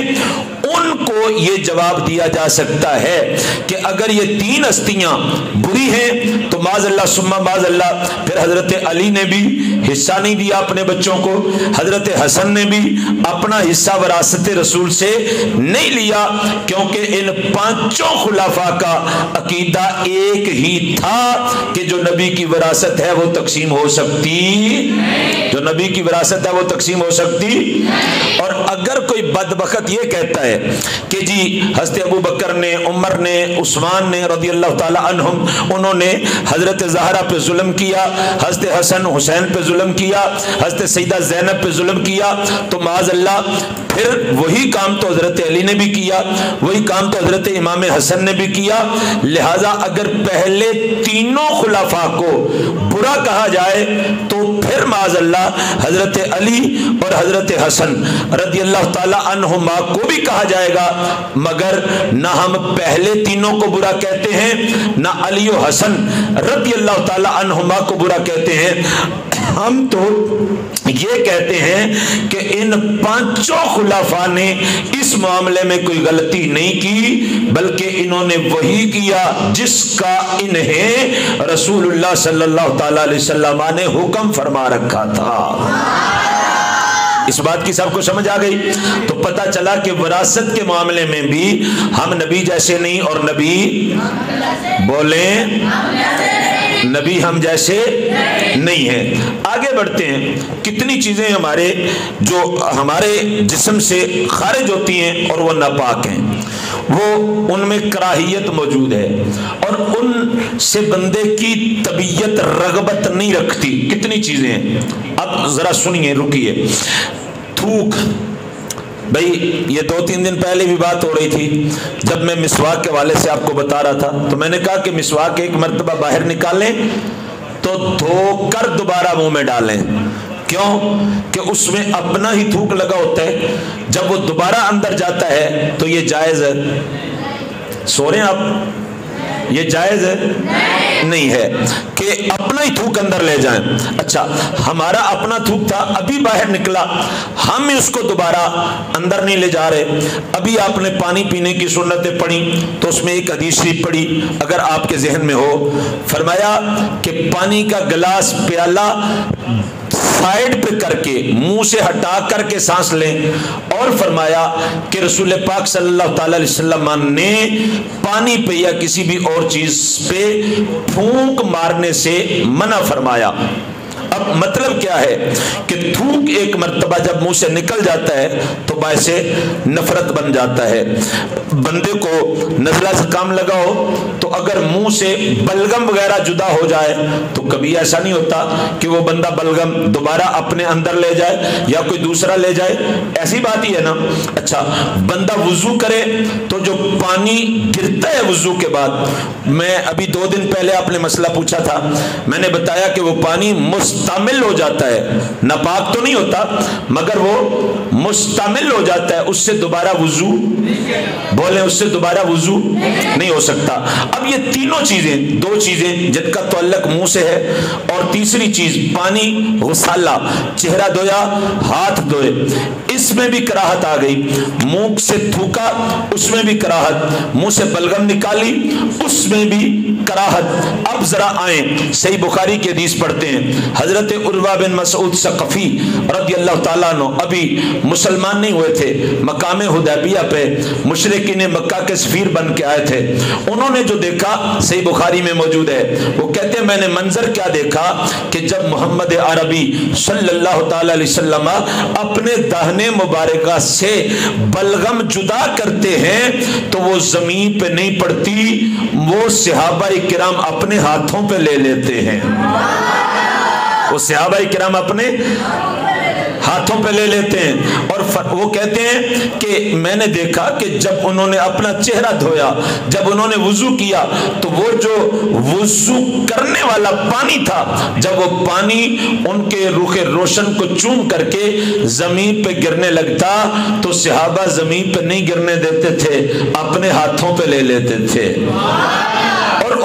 ان کو یہ جواب دیا جا سکتا ہے کہ اگر یہ 3 ہستیاں بری ہیں تو معاذ اللہ ثم معاذ اللہ پھر حضرت علی نے بھی حصہ نہیں دیا اپنے بچوں کو، حضرت حسن نے بھی اپنا حصہ وراثت رسول سے نہیں لیا، کیونکہ ان 5 خلفاء کا عقیدہ ایک ہی تھا کہ جو نبی کی وراثت ہے وہ تقسیم ہو سکتی، جو نبی کی وراثت ہے وہ تقسیم ہو سکتی۔ اور اگر کوئی بدبخت یہ کہتا ہے کہ جی حضرت ابو بکر نے، عمر نے، عثمان نے رضی اللہ تعالی عنہم انہوں نے حضرت زہرا پہ ظلم کیا، حضرت حسن حسین پہ ظلم کیا، حضرت سیدہ زینب پہ ظلم کیا، تو معاذ اللہ پھر وہی کام تو حضرت علی نے بھی کیا، وہی کام تو حضرت امام حسن نے بھی کیا، لہذا اگر پہلے تینوں خلفاء کو برا کہا جائے تو پھر معاذ اللہ حضرت علی اور حضرت حسن رضی اللہ تعالی عنہما کو بھی کہا جائے گا، مگر نہ ہم پہلے تینوں کو برا کہتے ہیں، نہ علی و حسن رضی اللہ تعالی عنہما کو برا کہتے ہیں، ہم تو یہ کہتے ہیں کہ ان 5 خلفاء نے اس معاملے میں کوئی غلطی نہیں کی، بلکہ انہوں نے وہی کیا جس کا انہیں رسول اللہ صلی اللہ تعالی علیہ وسلم نے حکم فرما رکھا تھا۔ اس بات کی سب کو سمجھ آ گئی؟ تو پتہ چلا کہ وراثت کے معاملے میں بھی ہم نبی جیسے نہیں، اور نبی بولیں نبی ہم جیسے نہیں ہیں۔ آگے بڑھتے ہیں، کتنی چیزیں ہمارے جو ہمارے جسم سے خارج ہوتی ہیں اور وہ ناپاک ہیں، وہ ان میں کراہیت موجود ہے اور ان سے بندے کی طبیعت رغبت نہیں رکھتی۔ کتنی چیزیں ہیں، اب ذرا سنیے، رکیے۔ تھوک، بھئی یہ 2-3 دن پہلے بھی بات ہو رہی تھی، جب میں مسواک کے حوالے سے آپ کو بتا رہا تھا تو میں نے کہا کہ مسواک 1 مرتبہ باہر نکالیں تو دھو کر دوبارہ منہ میں ڈالیں، کیوں کہ اس میں اپنا ہی تھوک لگا ہوتا ہے، جب وہ دوبارہ اندر جاتا ہے تو یہ جائز ہے؟ سو رہے ہیں آپ؟ یہ جائز ہے نہیں ہے کہ اپنا ہی تھوک اندر لے جائیں۔ اچھا، ہمارا اپنا تھوک تھا، ابھی باہر نکلا، ہم اس کو دوبارہ اندر نہیں لے جا رہے۔ ابھی آپ نے پانی پینے کی سنتیں پڑھی تو اس میں ایک حدیث شریف پڑھی، اگر آپ کے ذہن میں ہو، فرمایا کہ پانی کا گلاس پیالہ سائیڈ پہ کر کے منہ سے ہٹا کر کے سانس لیں، اور فرمایا کہ رسول پاک صلی اللہ تعالی علیہ وسلم نے پانی پہ یا کسی بھی اور چیز پہ پھونک مارنے سے منع فرمایا۔ اب مطلب کیا ہے کہ تھوک 1 مرتبہ جب منہ سے نکل جاتا ہے تو باعث نفرت بن جاتا ہے۔ بندے کو نزلہ زکام لگا ہو تو اگر منہ سے بلغم وغیرہ جدا ہو جائے تو کبھی ایسا نہیں ہوتا کہ وہ بندہ بلغم دوبارہ اپنے اندر لے جائے یا کوئی دوسرا لے جائے، ایسی بات ہی ہے نا۔ اچھا، بندہ وضو کرے تو جو پانی گرتا ہے وضو کے بعد، میں ابھی 2 دن پہلے آپ نے مسئلہ پوچھا تھا، میں نے بتایا کہ وہ پانی مستعمل ہو جاتا ہے، ناپاک تو نہیں ہوتا مگر وہ مستعمل ہو جاتا ہے، اس سے دوبارہ وضو، بولیں اس سے دوبارہ وضو نہیں ہو سکتا۔ اب یہ تینوں چیزیں، 2 چیزیں جن کا تعلق منہ سے ہے، اور تیسری چیز پانی غسالہ، چہرہ دھویا، ہاتھ دھوئے، اس میں بھی کراہت آ گئی، منہ سے تھوکا اس میں بھی کراہت، منہ سے بلغم نکالی اس میں بھی کراہت۔ اب ذرا آئیں صحیح بخاری کی حدیث پڑھتے ہیں، حضرت عروہ بن مسعود ثقفی رضی اللہ تعالیٰ عنہ ابھی مسلمان نہیں ہوئے تھے، مقام حدیبیہ پہ مشرکین مکہ کے سفیر بن کے آئے تھے، انہوں نے جو دیکھا صحیح بخاری میں موجود ہے، وہ کہتے ہیں میں نے منظر کیا دیکھا کہ جب محمد عربی صلی اللہ تعالی علیہ وسلم اپنے داہنے مبارکہ سے بلغم جدا کرتے ہیں تو وہ زمین پہ نہیں پڑتی، وہ صحابہ کرام اپنے ہاتھوں پہ لے لیتے ہیں، وہ صحابہ کرام اپنے ہاتھوں پہ لے لیتے ہیں اور وہ کہتے ہیں کہ میں نے دیکھا کہ جب انہوں نے اپنا چہرہ دھویا، جب انہوں نے وضو کیا، تو وہ جو وضو کرنے والا پانی تھا، جب وہ پانی ان کے رخ روشن کو چوم کر کے زمین پہ گرنے لگتا تو صحابہ زمین پہ نہیں گرنے دیتے تھے، اپنے ہاتھوں پہ لے لیتے تھے۔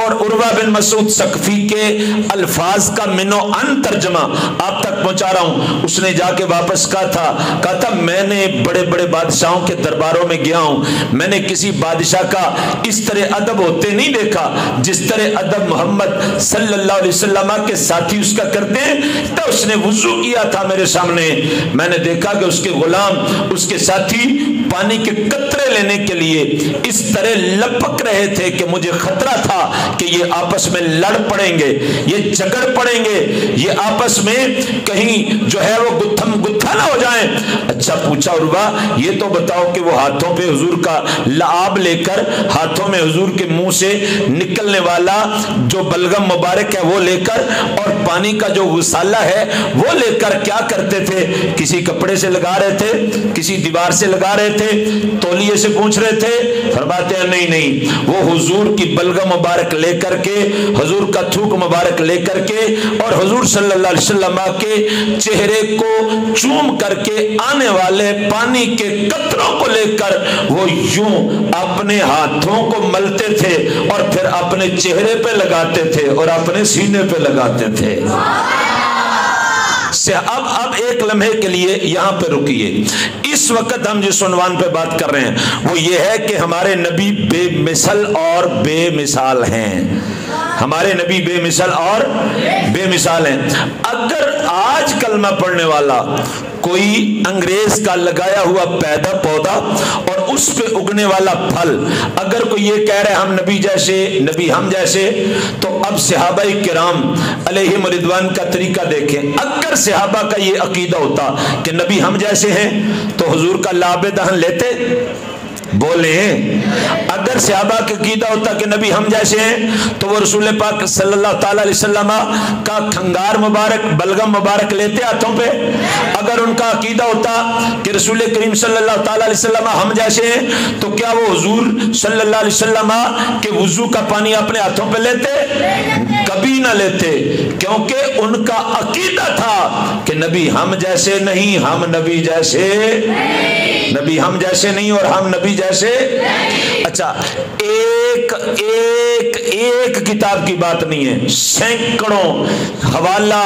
اور عروہ بن مسعود ثقفی کے الفاظ کا منو ان ترجمہ آپ تک پہنچا رہا ہوں۔ اس نے جا کے واپس کہا تھا میں نے بڑے بڑے بادشاہوں کے درباروں میں گیا ہوں، میں نے کسی بادشاہ کا اس طرح ادب ہوتے نہیں دیکھا جس طرح ادب محمد صلی اللہ علیہ وسلم کے ساتھی اس کا کرتے ہیں۔ تو اس نے وضو کیا تھا میرے سامنے، میں نے دیکھا کہ اس کے غلام، اس کے ساتھی پانی کے قطرے لینے کے لیے اس طرح لپک رہے تھے کہ مجھے خطرہ تھا کہ یہ آپس میں لڑ پڑیں گے، یہ جھگڑ پڑیں گے، یہ آپس میں کہیں جو ہے وہ گتھم گتھا نہ ہو جائیں۔ اچھا پوچھا عروہ یہ تو بتاؤ کہ وہ ہاتھوں پہ حضور کا لعاب لے کر، ہاتھوں میں حضور کے منہ سے نکلنے والا جو بلغم مبارک ہے وہ لے کر، اور پانی کا جو غسالہ ہے وہ لے کر کیا کرتے تھے؟ کسی کپڑے سے لگا رہے تھے، کسی دیوار سے لگا رہے تھے، تولیے سے پوچھ رہے تھے؟ فرماتے ہیں نہیں، وہ حضور کی بلغم مبارک لے کر کے، حضور کا تھوک مبارک لے کر کے، اور حضور صلی اللہ علیہ وسلم کے چہرے کو چوم کر کے آنے والے پانی کے قطروں کو لے کر وہ یوں اپنے ہاتھوں کو ملتے تھے اور پھر اپنے چہرے پہ لگاتے تھے اور اپنے سینے پہ لگاتے تھے۔ اب ایک لمحے کے لیے یہاں پہ رکیے۔ اس وقت ہم جس عنوان پہ بات کر رہے ہیں وہ یہ ہے کہ ہمارے نبی بے مثل اور بے مثال ہیں۔ ہمارے نبی بے مثل اور بے مثال ہیں۔ اگر آج کلمہ پڑھنے والا کوئی انگریز کا لگایا ہوا پیدا پودا اور اس پہ اگنے والا پھل، اگر کوئی یہ کہہ رہے ہم نبی جیسے، نبی ہم جیسے، تو اب صحابہ کرام علیہم رضوان کا طریقہ دیکھیں۔ اگر صحابہ کا یہ عقیدہ ہوتا کہ نبی ہم جیسے ہیں تو حضور کا لعاب دہن لیتے؟ بولیں۔ اگر صحابہ کا عقیدہ ہوتا کہ نبی ہم جیسے ہیں تو وہ رسول پاک صلی اللہ تعالی علیہ وسلم کا کھنگار مبارک، بلغم مبارک لیتے ہاتھوں پہ؟ اگر ان کا عقیدہ ہوتا کہ رسول کریم صلی اللہ تعالی علیہ وسلم ہم جیسے ہیں تو کیا وہ حضور صلی اللہ علیہ وسلم کے وضو کا پانی اپنے ہاتھوں پہ لیتے؟ کبھی نہ لیتے، کیونکہ ان کا عقیدہ تھا کہ نبی ہم جیسے نہیں، ہم نبی جیسے، نبی ہم جیسے نہیں اور ہم نبی جیسے۔ اچھا ایک کتاب کی بات نہیں ہے، سینکڑوں حوالہ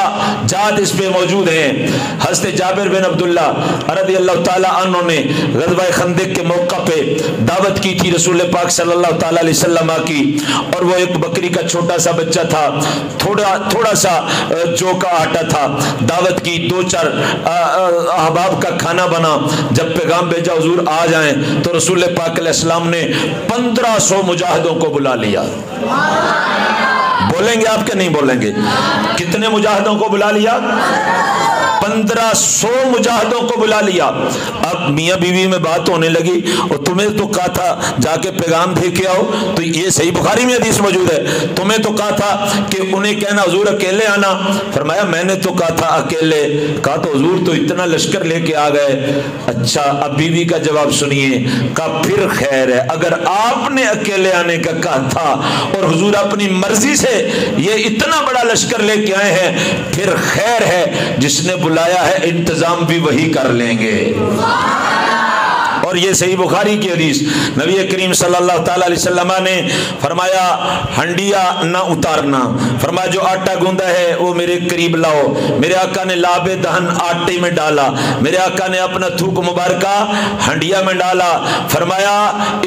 جات اس پہ موجود ہیں۔ حضرت جابر بن عبداللہ رضی اللہ تعالیٰ عنہ نے غزوہ خندق کے موقع پہ دعوت کی تھی رسول پاک صلی اللہ تعالیٰ علیہ وسلم کی، اور وہ ایک بکری کا چھوٹا سا بچہ تھا، تھوڑا سا جو کا آٹا تھا، دعوت کی، 2-4 احباب کا کھانا بنا، جب پیغام بھیجا حضور آ جائیں تو رسول پاک علیہ السلام نے 1500 مجاہدوں کو بلا لیا۔ بولیں گے آپ کہ نہیں بولیں گے؟ کتنے مجاہدوں کو بلا لیا؟ 1500 مجاہدوں کو بلا لیا۔ اب میاں بیوی میں بات ہونے لگی، اور تمہیں تو کہا تھا جا کے پیغام دے کے آؤ، تو یہ صحیح بخاری میں حدیث موجود ہے، تمہیں تو کہا تھا کہ انہیں کہنا حضور اکیلے آنا، فرمایا میں نے تو کہا تھا اکیلے، کہا تو حضور تو اتنا لشکر لے کے آ گئے۔ اچھا اب بیوی کا جواب سنیے، کہا پھر خیر ہے، اگر آپ نے اکیلے آنے کا کہا تھا اور حضور اپنی مرضی سے یہ اتنا بڑا لشکر لے کے آئے ہیں، پھر خیر ہے، جس نے بلایا ہے انتظام بھی وہی کر لیں گے۔ اور یہ صحیح بخاری کی حدیث، نبی کریم صلی اللہ تعالی علیہ وسلم نے فرمایا ہنڈیا نہ اتارنا، فرمایا جو آٹا گوندا ہے وہ میرے قریب لاؤ۔ میرے آقا نے لعاب دہن آٹے میں ڈالا، میرے آقا نے اپنا تھوک مبارکہ ہنڈیا میں ڈالا، فرمایا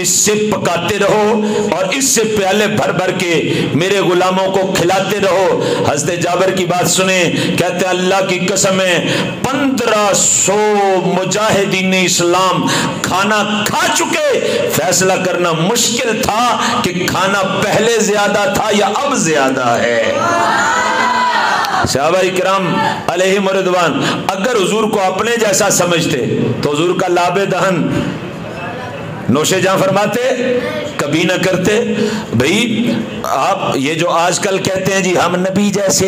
اس سے پکاتے رہو اور اس سے پیالے بھر بھر کے میرے غلاموں کو کھلاتے رہو۔ حضرت جابر کی بات سنیں، کہتے ہیں اللہ کی قسم ہے 1500 مجاہدین اسلام کھانا کھا چکے، فیصلہ کرنا مشکل تھا کہ کھانا پہلے زیادہ تھا یا اب زیادہ ہے۔ صحابہ کرام علیہم رضوان اگر حضور کو اپنے جیسا سمجھتے تو حضور کا لعاب دہن نوش جہاں فرماتے؟ کبھی کبھی نہ کرتے. بھائی آپ یہ جو آج کل کہتے ہیں جی ہم نبی جیسے,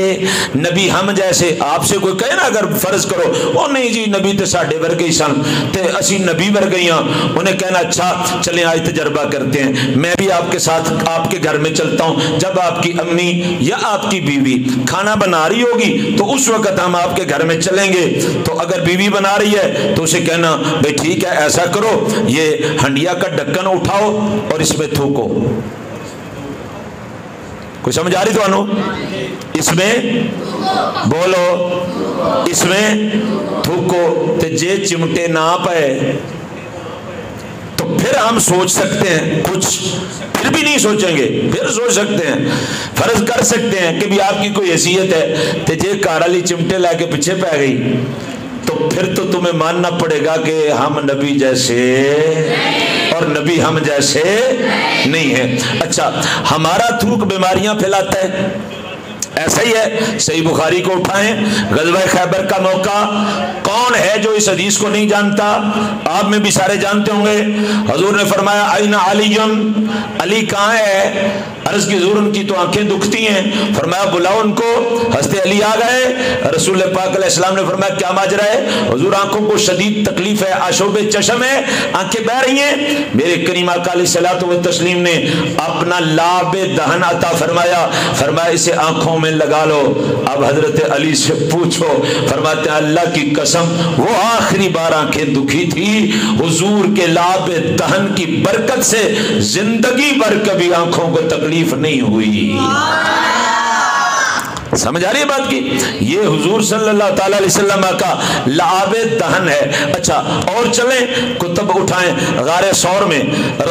نبی ہم جیسے, آپ سے کوئی کہے نا اگر فرض کرو او نہیں جی نبی تے ساڈے ورگے ہی سن تے اسی نبی ورگے ہی ہاں, انہیں کہنا اچھا چلیں آج تجربہ کرتے ہیں, میں بھی آپ کے ساتھ آپ کے گھر میں چلتا ہوں. جب آپ کی امی یا آپ کی بیوی کھانا بنا رہی ہوگی تو اس وقت ہم آپ کے گھر میں چلیں گے. تو اگر بیوی بنا رہی ہے تو اسے کہنا بھائی ٹھیک ہے ایسا کرو, یہ ہنڈیا کا ڈھکن اٹھاؤ اور اس میں تھوکو. کوئی سمجھ آ رہی تو انو, اس میں بولو, اس میں تھوکو. تے جے چمٹے نہ پائے تو پھر ہم سوچ سکتے ہیں کچھ, پھر بھی نہیں سوچیں گے, پھر سوچ سکتے ہیں, فرض کر سکتے ہیں کہ بھی آپ کی کوئی حیثیت ہے تے جے کارالی چمٹے لا کے پیچھے پہ گئی تو پھر تو تمہیں ماننا پڑے گا کہ ہم نبی جیسے اور نبی ہم جیسے نہیں ہیں. اچھا ہمارا تھوک بیماریاں پھیلاتا ہے, ایسا ہی ہے. صحیح بخاری کو اٹھائیں, غزوہ خیبر کا موقع, کون ہے جو اس حدیث کو نہیں جانتا؟ آپ میں بھی سارے جانتے ہوں گے. حضور نے فرمایا این علی, علی کہاں ہے؟ عرض کی حضور ان کی تو آنکھیں دکھتی ہیں. فرمایا بلاؤ ان کو. حضرت علی آ گئے. رسول پاک علیہ السلام نے فرمایا کیا ماجرا ہے؟ حضور آنکھوں کو شدید تکلیف ہے, آشوب چشم ہے, آنکھیں بہہ رہی ہیں. میرے کریم آقا علیہ الصلوۃ والتسلیم نے اپنا لعاب دہن عطا فرمایا, فرمایا اسے آنکھوں میں لگا لو. اب حضرت علی سے پوچھو, فرماتے ہیں اللہ کی قسم وہ آخری بار آنکھیں دکھی تھی, حضور کے لعاب دہن کی برکت سے زندگی بھر کبھی آنکھوں کو تکلیف نہیں ہوئی. سمجھ آ رہی ہے بات کی؟ یہ حضور صلی اللہ تعالی علیہ وسلم کا لعاب دہن ہے. اچھا اور چلیں کتب اٹھائیں. غار ثور میں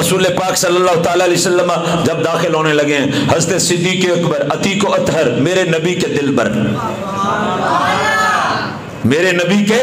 رسول پاک صلی اللہ تعالی علیہ وسلم جب داخل ہونے لگے ہیں, حضرت صدیق اکبر عتیق و اطہر میرے نبی کے دل بر, میرے نبی کے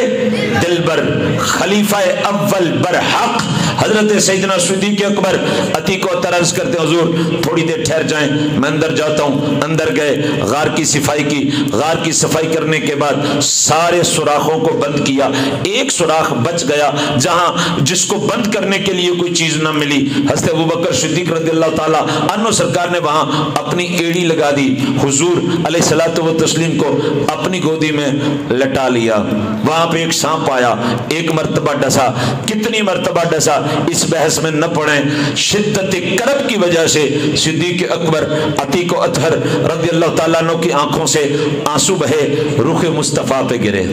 دل بر, خلیفہ اول برحق حضرت سیدنا صدیق اکبر عتیق و اطہر عرض کرتے ہیں حضور تھوڑی دیر ٹھہر جائیں, میں اندر جاتا ہوں. اندر گئے, غار کی صفائی کی. غار کی صفائی کرنے کے بعد سارے سوراخوں کو بند کیا. ایک سوراخ بچ گیا جہاں جس کو بند کرنے کے لیے کوئی چیز نہ ملی. حضرت ابوبکر صدیق رضی اللہ تعالیٰ عنہ سرکار نے وہاں اپنی ایڑی لگا دی. حضور علیہ الصلوۃ والتسلیم کو اپنی گودی میں لٹا لیا. وہاں پہ ایک سانپ آیا, ایک مرتبہ ڈسا, کتنی مرتبہ ڈسا اس بحث میں نہ پڑیں. شدت کرب کی وجہ سے صدیق اکبر عتیق و اطہر رضی اللہ تعالیٰ عنہ کی آنکھوں سے آنسو بہے, رخ مصطفیٰ پہ گرے.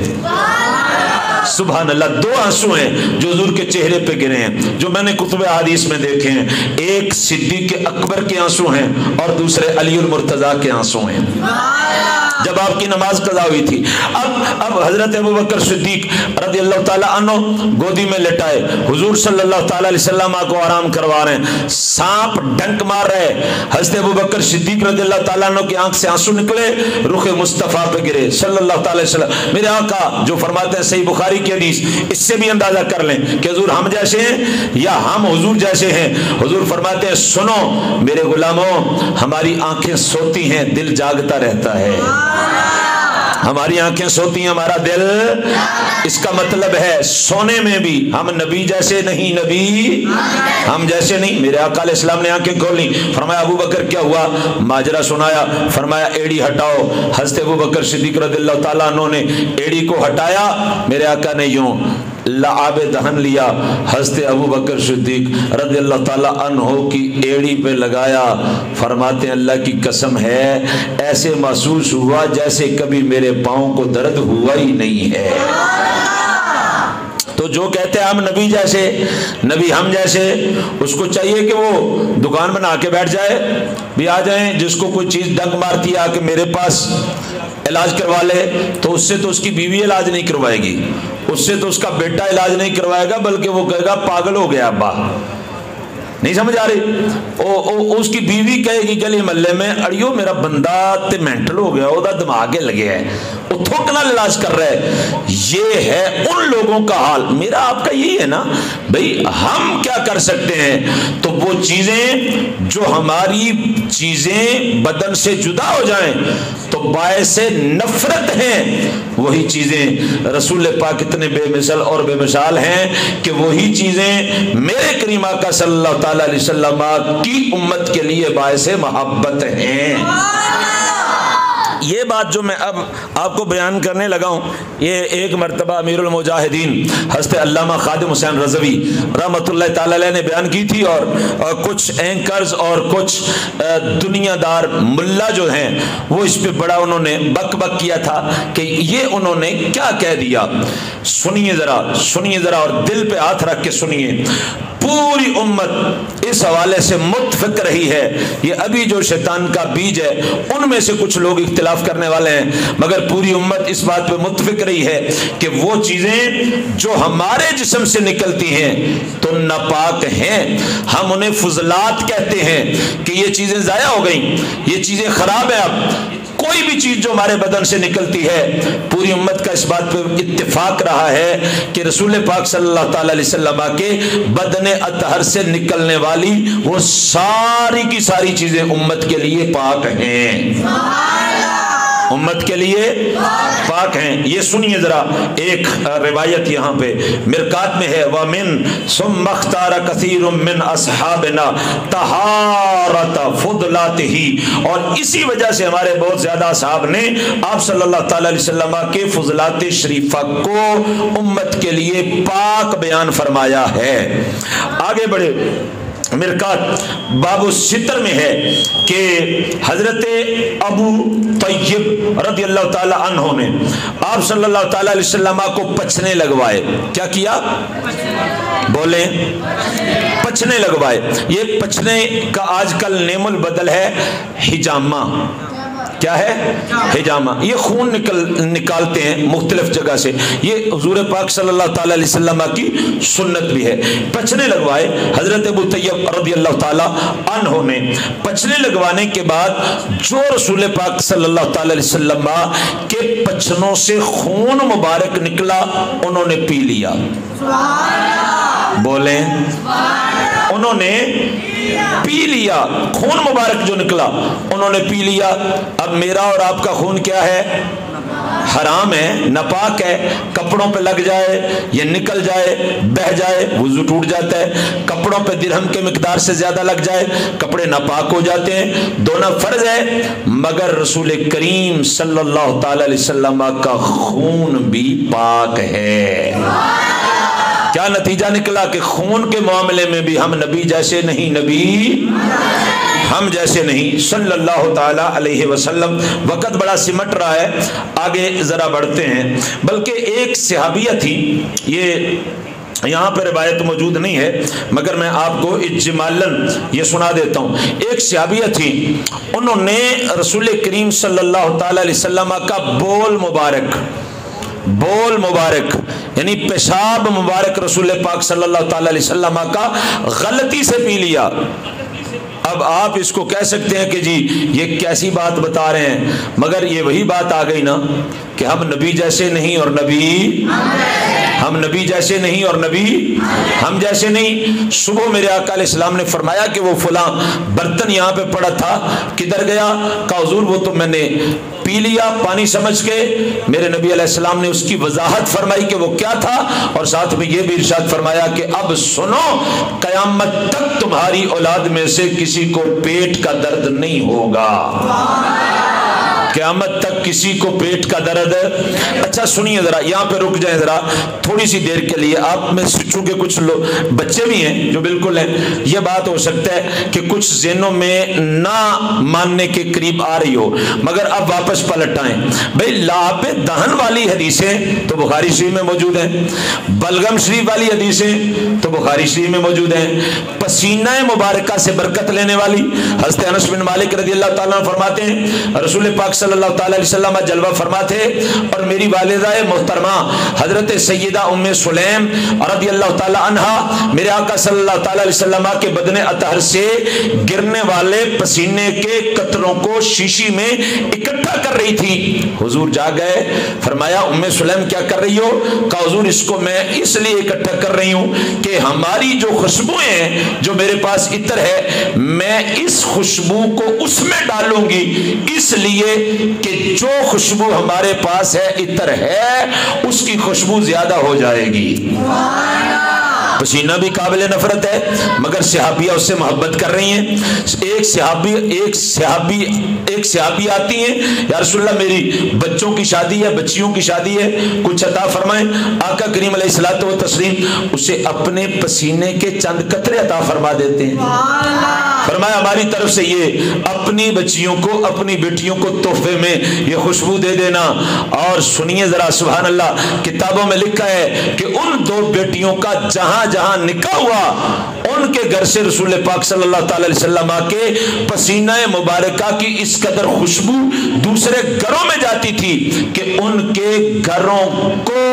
سبحان اللہ, دو آنسو ہیں جو حضور کے چہرے پہ گرے ہیں جو میں نے کتب حدیث میں دیکھے ہیں. ایک صدیق اکبر کے آنسو ہیں اور دوسرے علی المرتضیٰ کے آنسو ہیں جب آپ کی نماز قضا ہوئی تھی. اب حضرت ابوبکر صدیق رضی اللہ تعالیٰ عنہ گودی میں لٹائے, حضور صلی اللہ تعالیٰ علیہ وسلم کو آرام کروا رہے ہیں. سانپ ڈنک مار رہے, حضرت ابوبکر صدیق رضی اللہ تعالیٰ عنہ کی آنکھ سے آنسو نکلے, رخ مصطفیٰ پہ گرے صلی اللہ تعالیٰ علیہ وسلم. میرے آقا جو فرماتے ہیں صحیح بخاری کی حدیث, اس سے بھی اندازہ کر لیں کہ حضور ہم جیسے ہیں یا ہم حضور جیسے ہیں. حضور فرماتے ہیں سنو میرے غلاموں, ہماری آنکھیں سوتی ہیں, دل جاگتا رہتا ہے. ہماری آنکھیں سوتی ہیں, ہمارا دل, اس کا مطلب ہے سونے میں بھی ہم نبی جیسے نہیں, نبی ہم جیسے نہیں. میرے آقا علیہ السلام نے آنکھیں کھولی. فرمایا ابوبکر کیا ہوا؟ ماجرا سنایا. فرمایا ایڑی ہٹاؤ. حضرت ابوبکر صدیق رضی اللہ تعالیٰ عنہ نے ایڑی کو ہٹایا. میرے آقا نے یوں لعاب دہن لیا, حضرت ابوبکر صدیق رضی اللہ تعالیٰ عنہ کی ایڑی پہ لگایا. فرماتے ہیں اللہ کی قسم ہے ایسے محسوس ہوا جیسے کبھی میرے پاؤں کو درد ہوا ہی نہیں ہے. تو جو کہتے ہیں ہم نبی جیسے, نبی ہم جیسے, اس کو چاہیے کہ وہ دکان بنا کے بیٹھ جائے. بھی آ جائیں جس کو کوئی چیز ڈنک مارتی ہے کہ میرے پاس علاج کروا لے, تو اس سے تو اس کی بیوی علاج نہیں کروائے گی, اس سے تو اس کا بیٹا علاج نہیں کروائے گا, بلکہ وہ کہے گا پاگل ہو گیا ابا. نہیں سمجھ آ رہی؟ اس کی بیوی کہے گی گلی محلے میں اڑیو میرا بندہ تے مینٹل ہو گیا, وہ دماغ لگے ہے, وہ تھوکنا علاج کر رہا ہے. یہ ہے ان لوگوں کا حال. میرا آپ کا یہی ہے نا بھئی, ہم کیا کر سکتے ہیں؟ تو وہ چیزیں جو ہماری چیزیں بدن سے جدا ہو جائیں تو تو باعث نفرت ہیں وہی چیزیں رسول پاک اتنے بے مثل اور بے مثال ہیں کہ وہی چیزیں میرے کریم آقا صلی اللہ تعالی علیہ وسلم کی امت کے لیے باعث محبت ہیں۔ یہ بات جو میں اب آپ کو بیان کرنے لگا ہوں، یہ ایک مرتبہ امیر المجاہدین حضرت علامہ خادم حسین رضوی رحمۃ اللہ تعالی علیہ نے بیان کی تھی، اور کچھ اینکرز اور کچھ دنیا دار ملا جو ہیں وہ اس پہ بڑا انہوں نے بک بک کیا تھا کہ یہ انہوں نے کیا کہہ دیا۔ سنیے ذرا اور دل پہ ہاتھ رکھ کے سنیے۔ پوری امت اس حوالے سے متفق رہی ہے، یہ ابھی جو شیطان کا بیج ہے ان میں سے کچھ لوگ اختلاف کرنے والے ہیں، مگر پوری امت اس بات پہ متفق رہی ہے کہ وہ چیزیں جو ہمارے جسم سے نکلتی ہیں تو ناپاک ہیں، ہم انہیں فضلات کہتے ہیں کہ یہ چیزیں ضائع ہو گئیں، یہ چیزیں خراب ہیں۔ اب کوئی بھی چیز جو ہمارے بدن سے نکلتی ہے، پوری امت کا اس بات پہ اتفاق رہا ہے کہ رسول پاک صلی اللہ تعالی علیہ وسلم کے بدن اطہر سے نکلنے والی وہ ساری کی ساری چیزیں امت کے لیے پاک ہیں، امت کے لیے پاک ہیں۔ یہ سنیے ذرا ایک روایت یہاں پہ مرکات میں ہے، وَمِن ثُمَّ اخْتَارَ كَثِيرٌ مِّنْ أَصْحَابِنَا طَهَارَةَ فُضْلَاتِهِ، اور اسی وجہ سے ہمارے بہت زیادہ اصحاب نے آپ صلی اللہ تعالی علیہ وسلم کے فضلات شریفہ کو امت کے لیے پاک بیان فرمایا ہے۔ آگے بڑھے، مرکات باب الستر میں ہے کہ حضرت ابو طیب رضی اللہ تعالی عنہ نے آپ صلی اللہ تعالی علیہ وسلم کو پچھنے لگوائے۔ کیا کیا؟ بولیں، پچھنے لگوائے۔ یہ پچھنے کا آج کل نیم البدل ہے حجامہ۔ کیا ہے؟ حجامہ۔ یہ خون نکالتے ہیں مختلف جگہ سے، یہ حضور پاک صلی اللہ تعالی علیہ وسلم کی سنت بھی ہے۔ پچھنے لگوائے حضرت ابو طیب رضی اللہ تعالی عنہ نے۔ پچھنے لگوانے کے بعد جو رسول پاک صلی اللہ تعالی علیہ وسلم کے پچھنوں سے خون مبارک نکلا انہوں نے پی لیا۔ بولیں، انہوں نے پی لیا، خون مبارک جو نکلا انہوں نے پی لیا۔ اب میرا اور آپ کا خون کیا ہے؟ حرام ہے، ناپاک ہے۔ کپڑوں پہ لگ جائے، یہ نکل جائے، بہہ جائے، وضو ٹوٹ جاتا ہے۔ کپڑوں پہ درہم کے مقدار سے زیادہ لگ جائے، کپڑے ناپاک ہو جاتے ہیں۔ دونوں فرض ہے، مگر رسول کریم صلی اللہ تعالی علیہ وسلم کا خون بھی پاک ہے۔ کیا نتیجہ نکلا کہ خون کے معاملے میں بھی ہم نبی جیسے نہیں، نبی ہم جیسے نہیں صلی اللہ تعالی علیہ وسلم۔ وقت بڑا سمٹ رہا ہے، آگے ذرا بڑھتے ہیں۔ بلکہ ایک صحابیہ تھی، یہ یہاں پہ روایت موجود نہیں ہے مگر میں آپ کو اجمالاً یہ سنا دیتا ہوں۔ ایک صحابیہ تھی، انہوں نے رسول کریم صلی اللہ تعالی علیہ وسلم کا بول مبارک یعنی پیشاب مبارک رسول پاک صلی اللہ تعالی علیہ وسلم کا غلطی سے پی لیا۔ اب آپ اس کو کہہ سکتے ہیں کہ جی یہ کیسی بات بتا رہے ہیں، مگر یہ وہی بات آ گئی نا کہ ہم نبی جیسے نہیں اور نبی ہم نبی جیسے نہیں اور نبی ہم جیسے نہیں۔ صبح میرے آقا علیہ السلام نے فرمایا کہ وہ فلاں برتن یہاں پہ پڑا تھا، کدھر گیا؟ کہا حضور وہ تو میں نے پی لیا پانی سمجھ کے۔ میرے نبی علیہ السلام نے اس کی وضاحت فرمائی کہ وہ کیا تھا، اور ساتھ میں یہ بھی ارشاد فرمایا کہ اب سنو، قیامت تک تمہاری اولاد میں سے کسی کو پیٹ کا درد نہیں ہوگا، قیامت تک کسی کو پیٹ کا درد۔ اچھا سنیے ذرا، یہاں پہ رک جائیں ذرا تھوڑی سی دیر کے لیے۔ آپ میں چونکہ کچھ لوگ بچے بھی ہیں جو بالکل ہیں، یہ بات ہو سکتا ہے کہ کچھ ذہنوں میں نہ ماننے کے قریب آ رہی ہو، مگر اب واپس پلٹ آئیں۔ بھئی لعاب دہن والی حدیثیں تو بخاری شریف میں موجود ہیں، بلغم شریف والی حدیثیں تو بخاری شریف میں موجود ہیں، پسینہ مبارکہ سے برکت لینے والی حضرت انس بن مالک رضی اللہ تعالیٰ عنہ فرماتے ہیں رسول پاک صلی اللہ تعالی علیہ وسلم جلوہ فرما تھے، اور میری والدہ محترمہ حضرت سیدہ ام سلیم رضی اللہ تعالی عنہا میرے آقا صلی اللہ تعالی علیہ وسلم کے بدن اطہر سے گرنے والے پسینے کے قطروں کو شیشی میں اکٹھا کر رہی تھی۔ حضور جاگ گئے، فرمایا ام سلیم کیا کر رہی ہو؟ کہا حضور اس کو میں اس لیے اکٹھا کر رہی ہوں کہ ہماری جو خوشبوئیں ہیں، جو میرے پاس عطر ہے، میں اس خوشبو کو اس میں ڈالوں گی، اس لیے کہ جو خوشبو ہمارے پاس ہے عطر ہے اس کی خوشبو زیادہ ہو جائے گی. پسینہ بھی قابل نفرت ہے مگر صحابیہ اس سے محبت کر رہی ہیں. ایک صحابی آتی ہیں, یا رسول اللہ میری بچوں کی شادی ہے, بچیوں کی شادی ہے, کچھ عطا فرمائیں. آقا کریم علیہ الصلوۃ والتسلیم اسے اپنے پسینے کے چند قطرے عطا فرما دیتے ہیں. فرمایا ہماری طرف سے یہ اپنی بچیوں کو, اپنی بیٹیوں کو تحفے میں یہ خوشبو دے دینا. اور سنیے ذرا سبحان اللہ, کتابوں میں لکھا ہے کہ ان دو بیٹیوں کا جہاں جہاں نکاح ہوا ان کے گھر سے رسول پاک صلی اللہ تعالی علیہ وسلم کے پسینہ مبارکہ کی اس قدر خوشبو دوسرے گھروں میں جاتی تھی کہ ان کے گھروں کو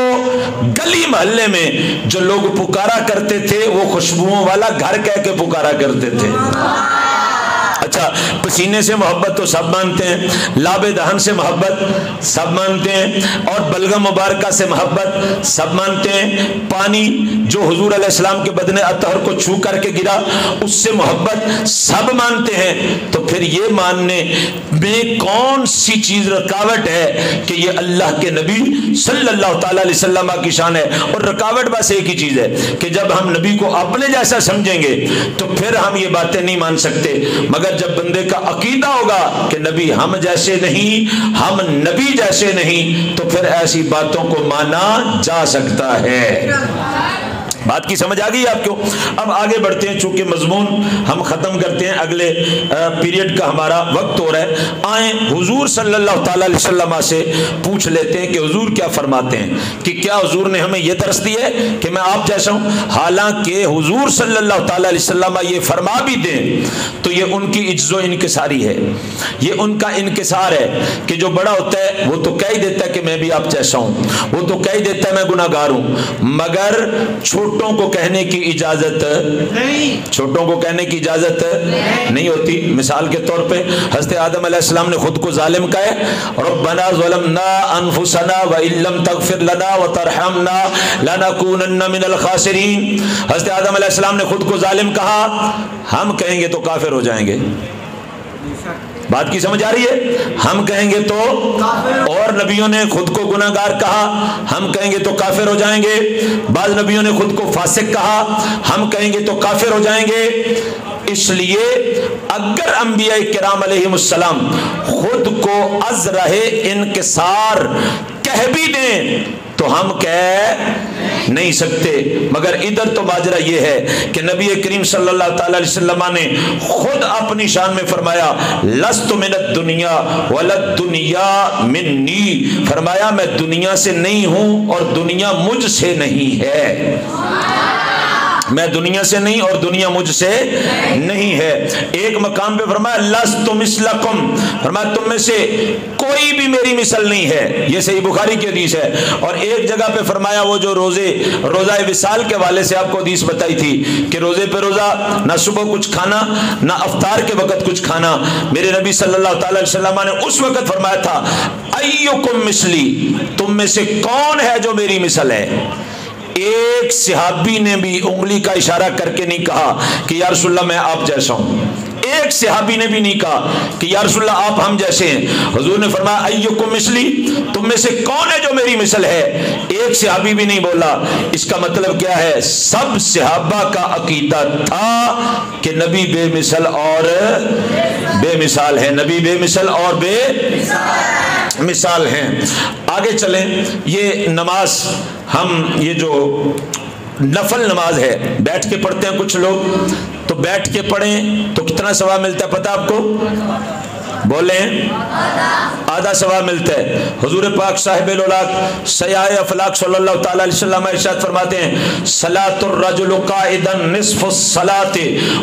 گلی محلے میں جو لوگ پکارا کرتے تھے وہ خوشبوؤں والا گھر کہہ کے پکارا کرتے تھے. اچھا, پسینے سے محبت تو سب مانتے ہیں, لاب دہن سے محبت سب مانتے ہیں, اور بلغم مبارکہ سے محبت سب مانتے ہیں, پانی جو حضور علیہ السلام کے بدن اطہر کو چھو کر کے گرا اس سے محبت سب مانتے ہیں. تو پھر یہ ماننے میں کون سی چیز رکاوٹ ہے کہ یہ اللہ کے نبی صلی اللہ تعالی علیہ وسلم کی شان ہے. اور رکاوٹ بس ایک ہی چیز ہے کہ جب ہم نبی کو اپنے جیسا سمجھیں گے تو پھر ہم یہ باتیں نہیں مان سکتے. مگر جب بندے کا عقیدہ ہوگا کہ نبی ہم جیسے نہیں, ہم نبی جیسے نہیں, تو پھر ایسی باتوں کو مانا جا سکتا ہے. بات کی سمجھ آ گئی آپ کو؟ اب آگے بڑھتے ہیں, چونکہ مضمون ہم ختم کرتے ہیں, اگلے پیریڈ کا ہمارا وقت ہو رہا ہے. آئیں حضور صلی اللہ تعالی علیہ وسلم سے پوچھ لیتے ہیں کہ حضور کیا فرماتے ہیں, کہ کیا حضور نے ہمیں یہ درس دی ہے کہ میں آپ جیسا ہوں. حالانکہ حضور صلی اللہ تعالی علیہ وسلم یہ فرما بھی دیں تو یہ ان کی عجز و انکساری ہے, یہ ان کا انکسار ہے کہ جو بڑا ہوتا ہے وہ تو کہہ دیتا ہے کہ میں بھی آپ جیسا ہوں, وہ تو کہہ دیتا ہے میں گناہ گار ہوں, مگر چھوٹوں کو کہنے کی اجازت نہیں, چھوٹوں کو کہنے کی اجازت نہیں ہوتی. مثال کے طور پہ حضرت آدم علیہ السلام نے خود کو ظالم کہا ہے, ربنا ظلمنا انفسنا وان لم تغفر لنا وترحمنا لنکونن من الخاسرین. حضرت آدم علیہ السلام نے خود کو ظالم کہا, ہم کہیں گے تو کافر ہو جائیں گے. بات کی سمجھ آ رہی ہے؟ ہم کہیں گے تو, اور نبیوں نے خود کو گناہ گار کہا, ہم کہیں گے تو کافر ہو جائیں گے. بعض نبیوں نے خود کو فاسق کہا, ہم کہیں گے تو کافر ہو جائیں گے. اس لیے اگر انبیاء کرام علیہم السلام خود کو از رہے انکسار کہہ بھی دیں تو ہم کہہ نہیں سکتے. مگر ادھر تو ماجرا یہ ہے کہ نبی کریم صلی اللہ تعالی علیہ وسلم نے خود اپنی شان میں فرمایا لست من الدنیا ولا الدنیا منی, فرمایا میں دنیا سے نہیں ہوں اور دنیا مجھ سے نہیں ہے. میں دنیا سے نہیں اور دنیا مجھ سے نہیں ہے. ایک مقام پہ فرمایا لست مثلکم, فرمایا تم میں سے کوئی بھی میری مثل نہیں ہے. یہ صحیح بخاری کی حدیث ہے. اور ایک جگہ پہ فرمایا وہ جو روزہ وصال کے والے سے آپ کو حدیث بتائی تھی کہ روزے پہ روزہ, نہ صبح کچھ کھانا نہ افطار کے وقت کچھ کھانا. میرے نبی صلی اللہ تعالی علیہ وسلم نے اس وقت فرمایا تھا ایکم مثلی, تم میں سے کون ہے جو میری مثل ہے. ایک صحابی نے بھی انگلی کا اشارہ کر کے نہیں کہا کہ یا رسول اللہ میں آپ جیسا ہوں. ایک صحابی نے بھی نہیں کہا کہ یا رسول اللہ آپ ہم جیسے ہیں. حضور نے فرمایا ایکم مثلی, تم میں سے کون ہے جو میری مثل ہے. ایک صحابی بھی نہیں بولا. اس کا مطلب کیا ہے؟ سب صحابہ کا عقیدہ تھا کہ نبی بے مثل اور بے مثال ہے, نبی بے مثل اور بے مثال ہیں. آگے چلیں. یہ نماز ہم یہ جو نفل نماز ہے بیٹھ کے پڑھتے ہیں کچھ لوگ, تو بیٹھ کے پڑھیں تو کتنا ثواب ملتا ہے پتہ آپ کو؟ بولیں, آدھا ثواب ملتا ہے. حضور پاک صاحب الاولاق سیاح افلاق صلی اللہ تعالی علیہ وسلم ارشاد فرماتے ہیں صلاۃ الرجل قائدا نصف الصلاۃ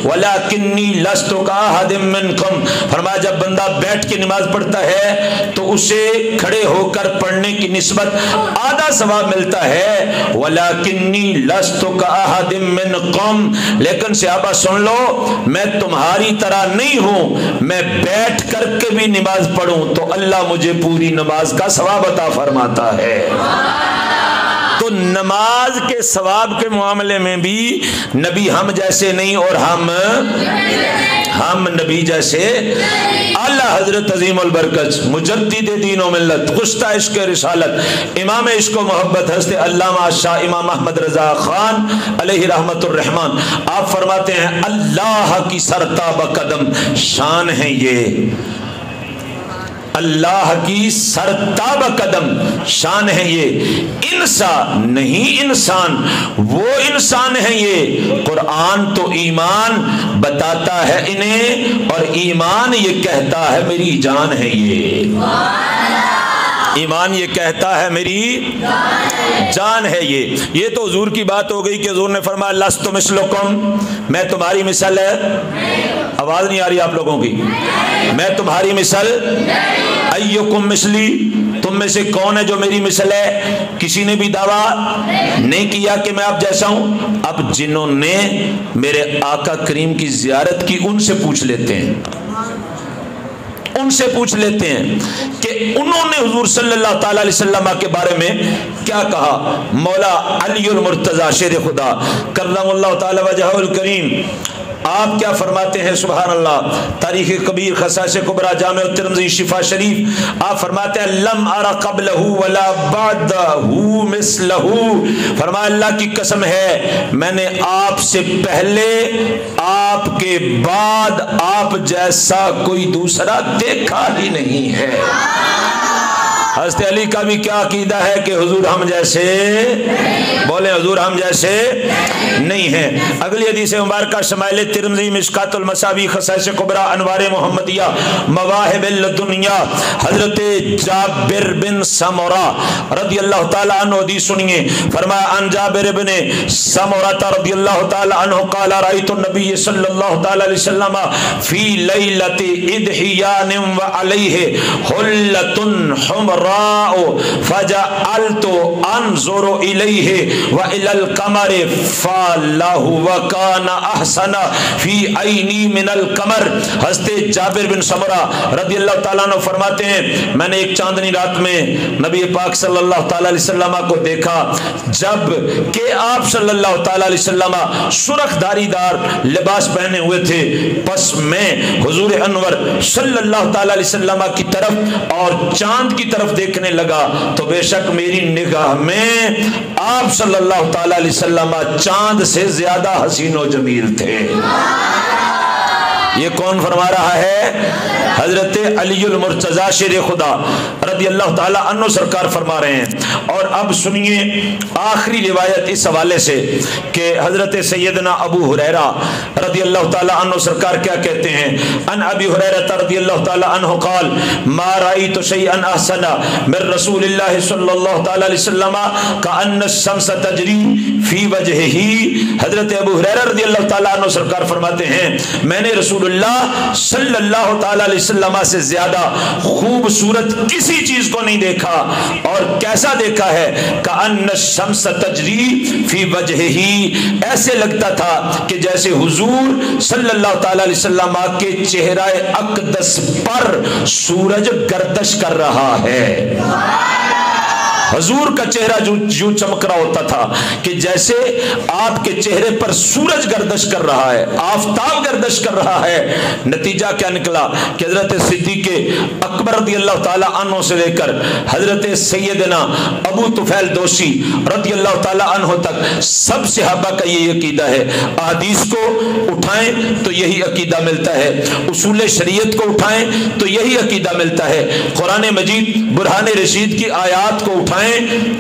ولکنی لست کاحد منکم. فرمایا جب بندہ بیٹھ کے نماز پڑھتا ہے تو اسے کھڑے ہو کر پڑھنے کی نسبت آدھا ثواب ملتا ہے. ولکنی لست کاحد منکم, لیکن صحابہ سن لو میں تمہاری طرح نہیں ہوں, میں بیٹھ کر کے بھی نماز پڑھوں تو اللہ مجھے پوری نماز کا ثواب عطا فرماتا ہے. تو نماز کے ثواب کے معاملے میں بھی نبی ہم جیسے نہیں اور ہم نبی جیسے اعلیٰ حضرت عظیم البرکت مجدد دین و ملت گستہ عشق رسالت امام عشق و محبت حضرت علامہ شاہ امام احمد رضا خان علیہ رحمت الرحمن آپ فرماتے ہیں اللہ کی سرتاب قدم شان ہے یہ، اللہ کی سرتاب قدم شان ہے یہ، انسان نہیں انسان وہ انسان ہے یہ، قرآن تو ایمان بتاتا ہے انہیں اور ایمان یہ کہتا ہے میری جان ہے یہ، ایمان یہ کہتا ہے میری جان ہے یہ تو حضور کی بات ہو گئی کہ حضور نے فرمایا لست مثلکم، میں تمہاری مثل ہے، آواز نہیں آ رہی آپ لوگوں کی، میں تمہاری مثل، ایکم مثلی، تم میں سے کون ہے جو میری مثل ہے؟ کسی نے بھی دعویٰ نہیں کیا کہ میں آپ جیسا ہوں۔ اب جنہوں نے میرے آقا کریم کی زیارت کی ان سے پوچھ لیتے ہیں، ان سے پوچھ لیتے ہیں کہ انہوں نے حضور صلی اللہ تعالی علیہ وسلم کے بارے میں کیا کہا۔ مولا علی المرتضی شیر خدا کرم اللہ تعالی وجہہ الکریم آپ کیا فرماتے ہیں؟ سبحان اللہ، تاریخ کبیر خصائص کبریٰ جامع الترمذی شفا شریف آپ فرماتے ہیں لم ارى قبلہ ولا بعدہ مثلہ، فرمایا اللہ کی قسم ہے میں نے آپ سے پہلے آپ کے بعد آپ جیسا کوئی دوسرا دیکھا ہی نہیں ہے۔ حضرت علی کا بھی کیا عقیدہ ہے کہ حضور ہم جیسے، بولیں حضور ہم جیسے نہیں ہیں۔ اگلی حدیث مبارکہ شمائل ترمذی مشکات المصابیح خصائص کبریٰ انوار محمدیہ مواہب الدنیا حضرت جابر بن سمرہ رضی اللہ تعالی عنہ حدیث سنیے، فرمایا ان جابر بن سمرہ رضی اللہ تعالی عنہ قال رأیت النبی صلی اللہ تعالی علیہ وسلم فی لیلۃ اضحیان وعلیہ حلۃ حمراء فجعلت انظر الیہ والى القمر فاللہ وکان احسن فی عینی من القمر۔ حضرت جابر بن سمرہ رضی اللہ تعالیٰ عنہ فرماتے ہیں میں نے ایک چاندنی رات میں نبی پاک صلی اللہ تعالیٰ علیہ وسلم کو دیکھا جب کہ آپ صلی اللہ تعالیٰ علیہ وسلم سرخ داری دار لباس پہنے ہوئے تھے، پس میں حضور انور صلی اللہ تعالیٰ علیہ وسلم کی طرف اور چاند کی طرف دیکھنے لگا تو بے شک میری نگاہ میں آپ صلی اللہ تعالی علیہ وسلم چاند سے زیادہ حسین و جمیل تھے۔ یہ کون فرما رہا ہے؟ حضرت علی المرتضی شیر خدا رضی اللہ تعالی عنہ سرکار فرما رہے ہیں۔ اور اب سنیے آخری روایت اس حوالے سے کہ حضرت سیدنا ابو ہریرہ رضی اللہ تعالی عنہ سرکار کیا کہتے ہیں، ان ابی ہریرہ رضی اللہ تعالی عنہ قال ما رأیت شیئا احسن من رسول اللہ صلی اللہ تعالی علیہ وسلم کأن الشمس تجری فی وجہہ۔ حضرت ابو ہریرہ رضی اللہ تعالی عنہ سرکار فرماتے ہیں میں نے رسول اللہ صلی اللہ تعالی علیہ وسلم سے زیادہ خوبصورت کسی چیز کو نہیں دیکھا، اور کیسا دیکھا ہے؟ کأن الشمس تجری فی وجہہ، ایسے لگتا تھا کہ جیسے حضور صلی اللہ تعالی علیہ وسلم کے چہرہ اقدس پر سورج گردش کر رہا ہے۔ حضور کا چہرہ جو چمک رہا ہوتا تھا کہ جیسے آپ کے چہرے پر سورج گردش کر رہا ہے، آفتاب گردش کر رہا ہے۔ نتیجہ کیا نکلا کہ حضرت صدیق اکبر رضی اللہ تعالی عنہ سے لے کر حضرت سیدنا ابو طفیل دوسی رضی اللہ تعالی عنہ تک سب صحابہ کا یہ عقیدہ ہے۔ احادیث کو اٹھائیں تو یہی عقیدہ ملتا ہے، اصول شریعت کو اٹھائیں تو یہی عقیدہ ملتا ہے، قرآن مجید برہان رشید کی آیات کو اٹھائیں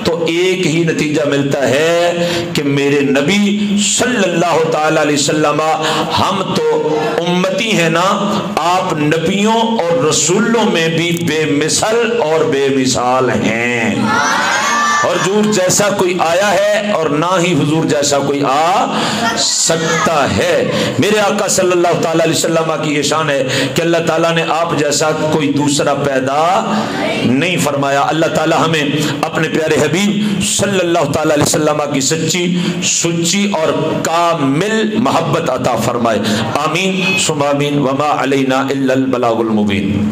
تو ایک ہی نتیجہ ملتا ہے کہ میرے نبی صلی اللہ تعالی علیہ وسلم، ہم تو امتی ہیں نا، آپ نبیوں اور رسولوں میں بھی بے مثل اور بے مثال ہیں، اور حضور جیسا کوئی آیا ہے اور نہ ہی حضور جیسا کوئی آ سکتا ہے۔ میرے آقا صلی اللہ تعالی علیہ وسلم کی یہ شان ہے کہ اللہ تعالیٰ نے آپ جیسا کوئی دوسرا پیدا نہیں فرمایا۔ اللہ تعالیٰ ہمیں اپنے پیارے حبیب صلی اللہ تعالی علیہ وسلم کی سچی اور کامل محبت عطا فرمائے، آمین ثم آمین، وما علینا الا البلاغ المبین۔